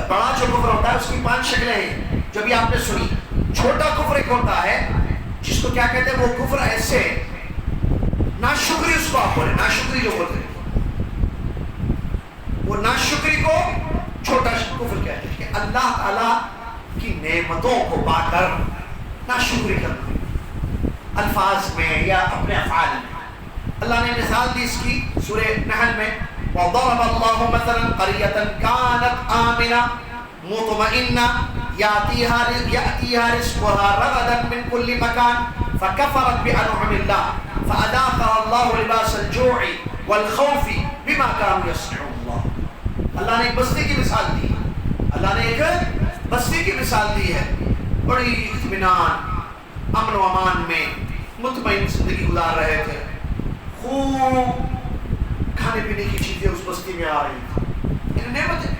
بڑا جو کفر ہوتا ہے اس کی 5 شکلیں ہیں جو بھی آپ نے سنی. چھوٹا کفر ایک ہوتا ہے جس کو کیا کہتے ہیں؟ وہ کفر ایسے ناشکری، اس کو آپ بولے ناشکری جو بولتے ہیں، وہ ناشکری کو چھوٹا کفر کہتے ہیں کہ اللہ تعالیٰ کی نعمتوں کو پا کر ناشکری کرنا الفاظ میں یا اپنے افعال میں. اللہ نے مثال دی اس کی سورہ نحل میں وَضَرَبَ اللَّهُ مَثَلًا قَرْيَةً كَانَتْ آمِنَةً مُطْمَئِنَّةً يَأْتِيهَا رِزْقُهَا رَغَدًا مِنْ كُلِّ مَكَانٍ فَكَفَرَتْ بِأَنْعُمِ اللَّهِ فَأَذَاقَهَا اللَّهُ لِبَاسَ الْجُوعِ وَالْخَوْفِ بِمَا كَانُوا يَصْنَعُونَ. اللہ نے ایک بستی کی مثال دی، اللہ نے ایک بستی کی مثال دی ہے، بڑی اطمینان امن و امان میں مطمئن زندگی گزار رہے تھے، خوب کھانے پینے کی چیزیں اس بستی میں آ رہی تھی، یعنی نعمتیں،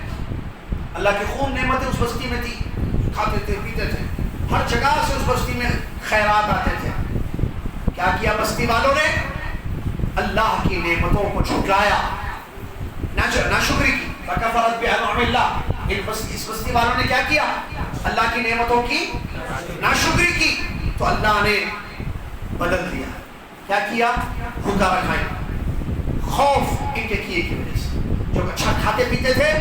اللہ کی خوب نعمتیں اس بستی میں تھی، کھاتے تھے پیتے تھے، ہر جگہ سے اس بستی میں خیرات آتے تھے۔ کیا کیا بستی والوں نے؟ اللہ کی نعمتوں کو جھٹلایا، ناشکری کی، فکفرت بانعم اللہ، اس بستی والوں نے کیا کیا؟ اللہ کی نعمتوں کی ناشکری کی، تو اللہ نے بدل دیا، کیا کیا؟ بھوکا رکھائی، خوف ان کے کیے کی وجہ سے، جو اچھا کھاتے پیتے تھے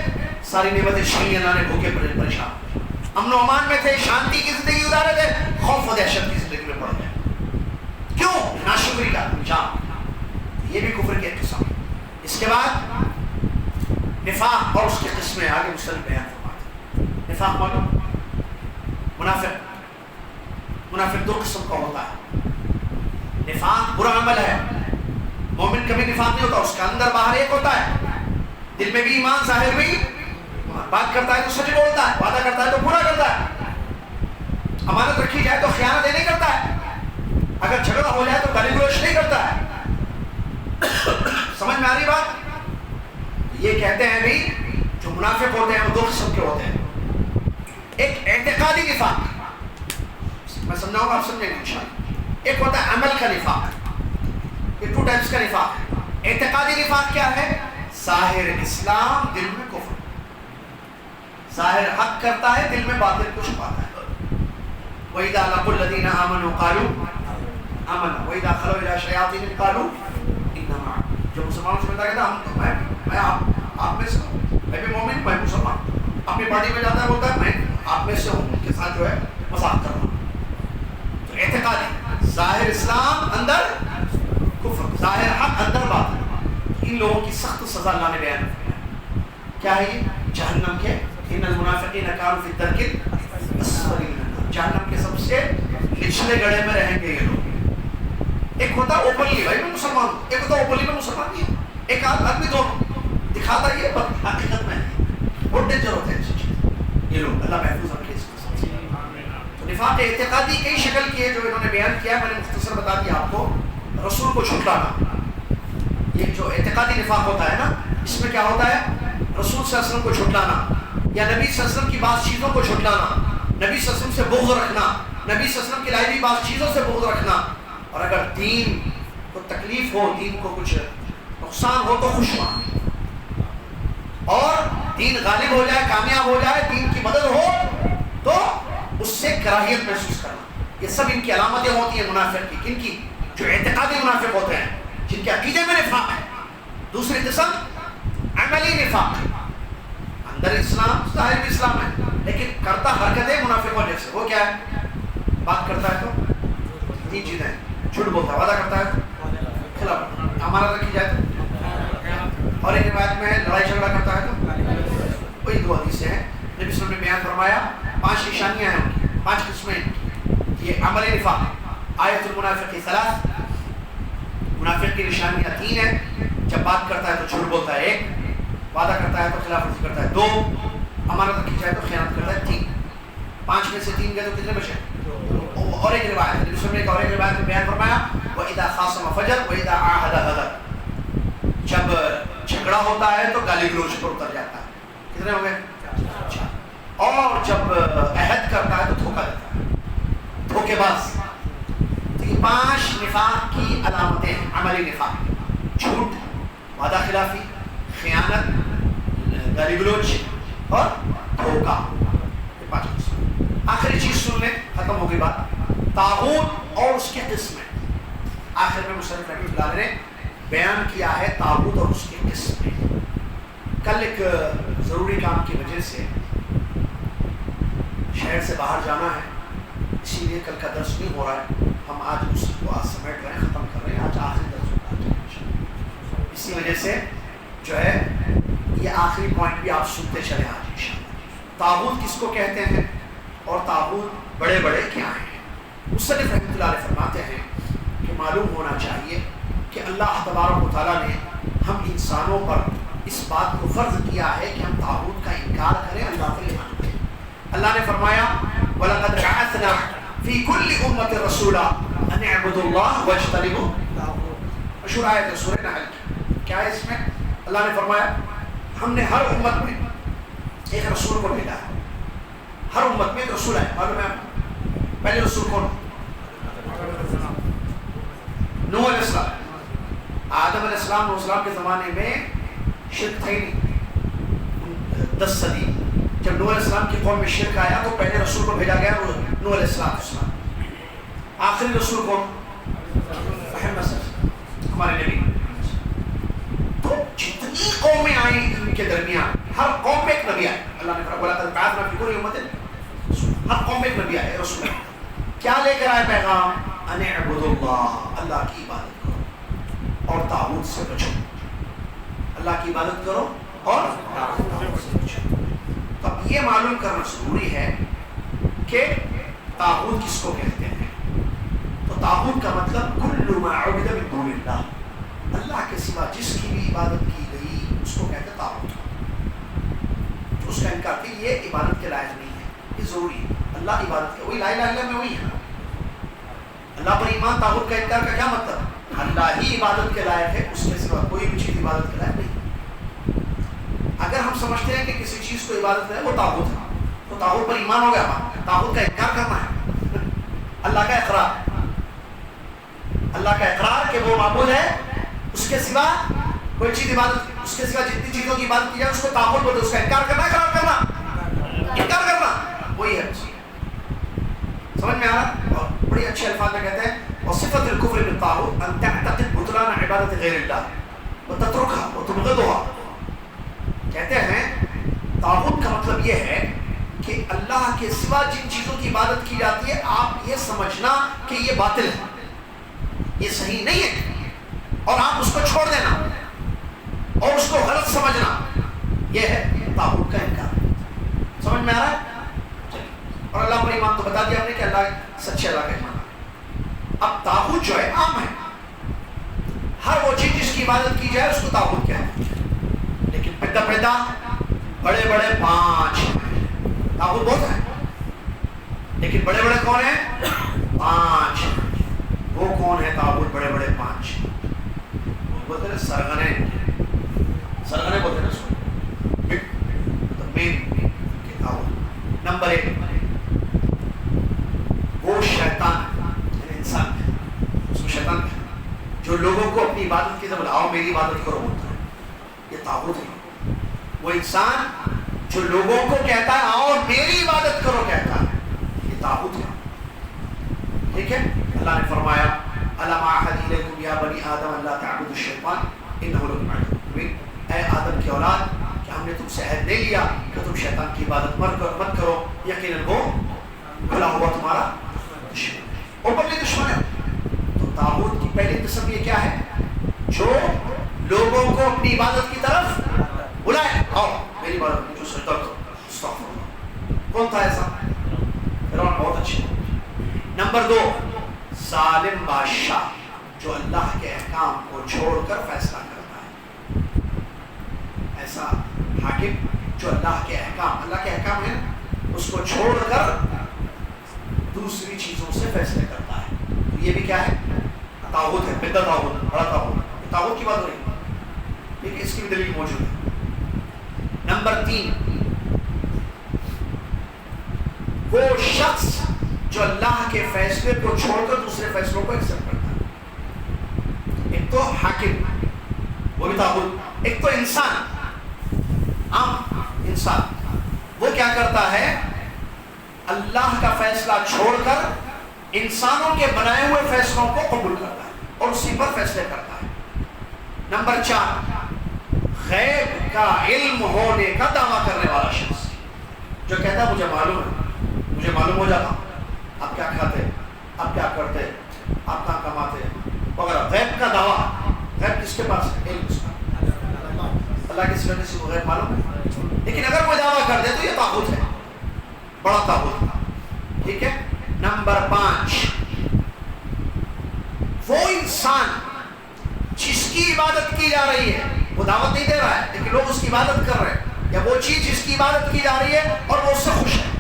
ساری نعمتیں چھینی، اللہ نے بھوکے پریشان، امن و امان میں تھے، شانتی کی زندگی گزارے تھے، خوف و دہشت کی زندگی میں پڑ گئے۔ کیوں؟ ناشکری کا انجام، یہ بھی کفر کی ایک قسم۔ اس کے بعد نفاق اور اس کی قسمیں آگے مسلم بیان فرماتے ہیں۔ نفاق معلوم، منافق دو قسم کا ہوتا ہے۔ نفاق برا عمل ہے، مومن کبھی نفاق نہیں ہوتا، اس کا اندر باہر ایک ہوتا ہے، دل میں بھی ایمان، ظاہر بھی، بات کرتا ہے تو سچ بولتا ہے، وعدہ کرتا ہے تو پورا کرتا ہے، امانت رکھی جائے تو خیانت نہیں کرتا ہے، اگر جھگڑا ہو جائے تو گالی گلوچ نہیں کرتا ہے۔ سمجھ میں آ رہی بات؟ یہ کہتے ہیں بھی جو منافق ہوتے ہیں وہ دو قسم کے ہوتے ہیں، ایک اعتقادی نفاق، میں سمجھاؤں گا آپ سمجھیں گے انشاءاللہ، ایک ہوتا ہے عمل کا نفاق، یہ 2 ٹائپس کا نفاق ہے۔ اعتقادی نفاق کیا ہے؟ ظاہر اسلام دل میں کفر، ظاہر حق کرتا ہے دل میں باطل کو چھپاتا ہے۔ وَإِذَا لَقُوا الَّذِينَ آمَنُوا قَالُوا آمَنَّا وَإِذَا خَلَوْا إِلَىٰ شَيَاطِينِهِمْ قَالُوا إِنَّا مَعَكُمْ، جو مسلمانوں سے بتا کہتا ہے میں آپ میں سے ہوں، میں بھی مومن، میں مسلمان، اپنی پارٹی میں جاتا ہے بولتا ہے میں آپ میں سے ہوں، ان کے ساتھ جو ہے مذاق کر رہا ہوں۔ تو اعتقادی، ظاہر اسلام اندر کفر، ظاہر حق اندر باطل، ان لوگوں کی سخت سزا اللہ نے بیان کی۔ کیا ہے یہ؟ جہنم کے، ان المنافقین کانوا فی الدرک الاسفل من النار، جہنم کے سب سے نچلے گڑھے میں رہیں گے یہ لوگ۔ ایک ہوتا ہے اوپنلی، بھائی میں مسلمان ہوں، ایک ہوتا ہے اوپنلی میں مسلمان نہیں ہوں، ایک آدمی دونوں دکھاتا یہ پر حقیقت میں بہت ڈینجر ہوتے ہیں یہ لوگ، اللہ محفوظ رکھے اس کو۔ تو نفاق اعتقادی کئی شکل کی ہے جو انہوں نے بیان کیا، میں نے مختصر بتا دیا آپ کو۔ رسول کو جھٹلانا، یہ جو اعتقادی نفاق ہوتا ہے نا، اس میں کیا ہوتا ہے؟ رسول صلی اللہ علیہ وسلم کو جھٹلانا، یا نبی صلی اللہ علیہ وسلم کی بعض چیزوں کو جھٹلانا، نبی صلی اللہ علیہ وسلم سے بغض رکھنا، نبی صلی اللہ علیہ وسلم کی لائی ہوئی بعض چیزوں سے بغض رکھنا، اور اگر دین کو تکلیف ہو، دین کو کچھ نقصان ہو تو خوش ہونا، اور دین غالب ہو جائے، کامیاب ہو جائے، دین کی مدد ہو تو اس سے کراہیت محسوس کرنا، یہ سب ان کی علامتیں ہوتی ہیں منافق کی۔ کن کی؟ جو اعتقادی منافق ہوتے ہیں، جن کے عقیدے میں نفاق ہے۔ دوسری قسم عملی نفاق، اندر اسلام، ظاہر بھی اسلام ہے، لیکن کرتا حرکتیں منافقوں جیسے۔ وہ کیا ہے؟ بات کرتا ہے تو 3 چیزیں، جھوٹ بولتا ہے، وعدہ کرتا ہے تو خلاف، امانت رکھی جائے تو، اور ایک روایت میں لڑائی جھگڑا کرتا ہے تو، وہی 2 حدیثیں ہیں۔ نبی صلی اللہ علیہ وسلم نے بیان فرمایا 5 نشانیاں ہیں ان کی، 5 قسمیں، یہ عملی نفاق۔ آیت المنافق 3، منافق کی نشانیاں 3 ہیں، جب بات کرتا ہے تو جھوٹ بولتا ہے 1، وعدہ کرتا ہے تو خلاف ورزی کرتا ہے 2، امانت رکھی جائے تو خیانت کرتا ہے 3۔ 5 میں سے 3 گئے تو کتنے بچے؟ اور ایک روایت نبی صلی اللہ علیہ وسلم نے اور ایک روایت میں بیان فرمایا وَإِذَا خَاصَمَ فَجَرَ وَإِذَا عَاهَدَ غَدَرَ، جب جھگڑا ہوتا ہے تو گالی گلوچ پر اتر جاتا ہے۔ کتنے ہو گئے؟ 4۔ اور جب عہد کرتا ہے تو دھوکہ دیتا ہے، دھوکے باز۔ تو یہ 5 نفاق کی علامتیں ہیں، عملی نفاق، جھوٹ، وعدہ خلافی، خیانت، گالی گلوچ اور دھوکہ، یہ 5 قسم۔ آخری چیز سن لیں، ختم ہو گئی بات، طاغوت اور اس کی قسمیں۔ آخر میں مصنف رحمۃ اللہ علیہ نے بیان کیا ہے طاغوت اور اس کی قسمیں۔ کل ایک ضروری کام کی وجہ سے شہر سے باہر جانا ہے، اسی لیے کل کا درس نہیں ہو رہا ہے، ہم آج اس کو آج سمیٹ رہے ہیں، ختم کر رہے ہیں، آج آخری درس ہوتا ہے۔ اسی وجہ سے جو ہے یہ آخری پوائنٹ بھی آپ سنتے چلے آج انشاءاللہ۔ طاغوت کس کو کہتے ہیں اور طاغوت بڑے بڑے کیا ہیں؟ مصنف رحمۃ اللہ علیہ فرماتے ہیں کہ معلوم ہونا چاہیے کہ اللہ تبارک و تعالیٰ نے ہم انسانوں پر اس بات کو فرض کیا ہے کہ ہم طاغوت کا انکار کریں، اللہ کو ایمان کریں۔ اللہ نے فرمایا وَلَقَدْ بَعَثْنَا فِي كُلِّ أُمَّةٍ رَسُولًا أَنِ اعْبُدُوا اللَّهَ وَاجْتَنِبُوا سورہ آیت ہے سورہ نحل کی. کیا ہے اس میں؟ اللہ نے فرمایا ہم نے ہر امت میں ایک رسول کو بھیجا ہے. ہر امت میں ایک رسول ہے. معلوم ہے پہلے رسول کون؟ نوح علیہ السلام. آدم علیہ السلام کے زمانے میں شرک تھا ہی نہیں. 10 صدی جب نوح علیہ السلام کی قوم میں شرک آیا تو پہلے رسول کو بھیجا گیا وہ نوح علیہ السلام. آخری رسول کون؟ محمد صلی اللہ علیہ وسلم ہمارے نبی. تو جتنی قومیں آئیں ان کے درمیان ہر قوم میں ایک نبی آئے. اللہ نے فرمایا وَلَقَدْ بَعَثْنَا فِي كُلِّ أُمَّةٍ ہر قوم میں ایک نبی آئے رسول. کیا لے کر آئے پیغام؟ أَنِ اعْبُدُوا اللَّهَ اللہ کی عبادت کرو اور طاغوت سے بچو. اللہ کی عبادت کرو اور طاغوت سے بچو. تو اب یہ معلوم کرنا ضروری ہے کہ طاغوت کس کو کہتے ہیں. تو طاغوت کا مطلب کل ما عبد من دون اللہ. اللہ کے سوا جس کی بھی عبادت کی گئی اس کو کہتے ہیں طاغوت. اس کا انکار کہ یہ عبادت کے لائق نہیں ہے, یہ ضروری ہے. اللہ عبادت کے وہی لا الہ الا اللہ میں وہی ہے. اللہ پر ایمان طاغوت کا انکار کا کیا مطلب؟ اللہ ہی عبادت کے لائق ہے, اس کے سوا کوئی بھی چیز عبادت کے لائق نہیں. اگر ہم سمجھتے ہیں کہ کسی چیز کو عبادت ہے وہ طاغوت ہے تو طاغوت پر ایمان ہو گیا. طاغوت کا انکار کرنا ہے. اللہ کا اقرار, اللہ کا اقرار کہ وہ معبود ہے, اس کے سوا کوئی چیز عبادت, اس کے سوا جتنی چیزوں کی عبادت کی جائے اس کو طاغوت بولتے. اس کا انکار کرنا, اقرار کرنا, انکار کرنا وہی ہے. سمجھ میں آ رہا؟ اور بڑی اچھے الفاظ میں کہتے ہیں وصفت الکفر بالطاغوت ان تعتقد بطلان عبادت غیر اللہ وتترکها وتبغضها. کہتے ہیں طاغوت کا مطلب یہ ہے کہ اللہ کے سوا جن چیزوں کی عبادت کی جاتی ہے آپ یہ سمجھنا کہ یہ باطل ہے, یہ صحیح نہیں ہے, اور آپ اس کو چھوڑ دینا اور اس کو غلط سمجھنا, یہ ہے طاغوت کا انکار. سمجھ میں آ رہا ہے؟ اور اللہ پر ایمان تو بتا دیا ہم نے کہ اللہ سچے اللہ کا ایمان. اب طاغوت جو ہے عام ہے, ہر وہ چیز جس کی عبادت کی جائے اس کو طاغوت کہتے ہیں. لیکن پیدا بڑے بڑے 5 طاغوت بہت ہیں, لیکن بڑے بڑے کون ہیں؟ 5. وہ کون ہے طاغوت بڑے بڑے 5؟ وہ بولتے ہیں سرغنے. سرغنے بولتے ہیں اس کو مین کے طاغوت. نمبر 1 وہ شیطان یعنی انسان, اس کو شیطان کہتے ہیں, جو لوگوں کو اپنی عبادت کی طرف آؤ میری عبادت کرو بولتا ہے, یہ طاغوت ہے. وہ انسان جو لوگوں کو کہتا ہے آؤ میری عبادت کرو کہتا ہے, یہ طاغوت ہے. ٹھیک ہے. اللہ نے فرمایا الم اعهد الیکم یا بنی آدم الا تعبدوا الشیطان انه لکم عدو مبین. اے آدم کی اولاد, کہ ہم نے تم سے عہد لے لیا کہ تم شیطان کی عبادت مت کرو, یقیناً وہ بھلا ہوا تمہارا دشمن, اوپرلی دشمن ہے. تو طاغوت کی پہلی قسم یہ کیا ہے؟ جو لوگوں کو اپنی عبادت کی طرف بلائے, آؤ میری عبادت جو سجدہ کرو. استغفر اللہ. کون تھا ایسا؟ فرعون. بہت اچھے. نمبر 2 ظالم بادشاہ, جو اللہ کے احکام کو چھوڑ کر فیصلہ کرتا ہے. ایسا حاکم جو اللہ کے احکام, اللہ کے احکام ہیں, اس کو چھوڑ کر دوسری چیزوں سے فیصلے کرتا ہے. تو یہ بھی کیا ہے؟ طاغوت ہے. بدعت طاغوت, بڑا طاغوت. طاغوت کی بات ہو رہی ہے, لیکن اس کی بھی دلیل موجود ہے. نمبر 3 وہ شخص جو اللہ کے فیصلے کو چھوڑ کر دوسرے فیصلوں کو ایکسپٹ کرتا ہے. ایک تو حاکم, وہ بھی طاغوت. ایک تو انسان, عام انسان, وہ کیا کرتا ہے؟ اللہ کا فیصلہ چھوڑ کر انسانوں کے بنائے ہوئے فیصلوں کو قبول کرتا ہے اور اسی پر فیصلے کرتا ہے. نمبر 4 غیب کا علم ہونے کا دعویٰ کرنے والا شخص, جو کہتا ہے مجھے معلوم ہے, مجھے معلوم ہو جاتا آپ کیا کھاتے, آپ کیا کرتے, آپ کہاں کماتے وغیرہ. غیب کا دعویٰ, غیب کس کے پاس ہے؟ علم اس کا, اللہ کے سوا کسی کو غیب معلوم ہے. لیکن اگر کوئی دعویٰ کر دے تو یہ طاغوت ہے, بڑا طاغوت. ٹھیک ہے. نمبر 5 وہ انسان جس کی عبادت کی جا رہی ہے, وہ دعوت نہیں دے رہا ہے لیکن لوگ اس کی عبادت کر رہے ہیں, یا وہ چیز جس کی عبادت کی جا رہی ہے اور وہ اس سے خوش ہے,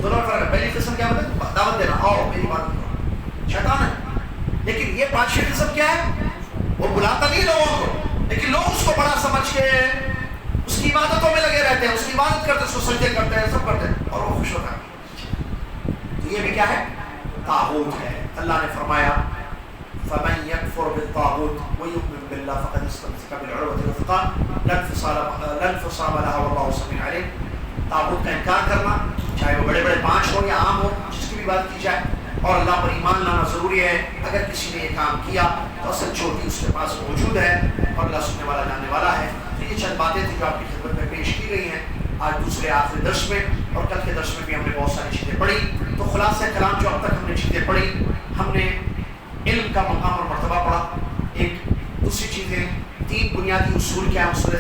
دونوں میں فرق ہے. پہلی قسم کیا ہوتا ہے؟ دعوت دینا، آؤ میری بات کرو، شیطان ہے. لیکن یہ پانچویں قسم کیا ہے؟ وہ بلاتا نہیں لوگوں کو، لیکن لوگ اس کو بڑا سمجھ کے اس کی عبادتوں میں لگے رہتے ہیں، اس کی عبادت کرتے ہیں، اس کو سجدے کرتے ہیں، سب کرتے ہیں اور وہ خوش ہوتا ہے. تو یہ بھی کیا ہے؟ طاغوت ہے. اللہ نے فرمایا فَمَنْ يَكْفُرْ بِالطَّاغُوتِ وَيُؤْمِنْ بِاللَّهِ فَقَدِ اسْتَمْسَكَ بِالْعُرْوَةِ الْوُثْقَىٰ لَا انفصام لَهَا وَاللَّهُ سَمِيعٌ عَلِيمٌ. طاغوت کا انکار کرنا، چاہے وہ بڑے بڑے 5 ہو یا عام ہو، جس کی بھی بات کی جائے، اور اللہ پر ایمان لانا ضروری ہے. اگر کسی نے یہ کام کیا تو اصل چوٹی اس کے پاس موجود ہے اور اللہ سننے والا جاننے والا ہے. تو یہ چند باتیں تھیں جو آپ کی خدمت میں پیش کی گئی ہیں آج دوسرے آخری درس میں، اور کل کے درس میں بھی ہم نے بہت ساری چیزیں پڑھی. تو خلاصہ کلام جو اب تک ہم نے چیزیں پڑھی، ہم نے علم کا مقام اور مرتبہ پڑھا. ایک دوسری چیزیں 3 بنیادی اصول کیا ہیں اصول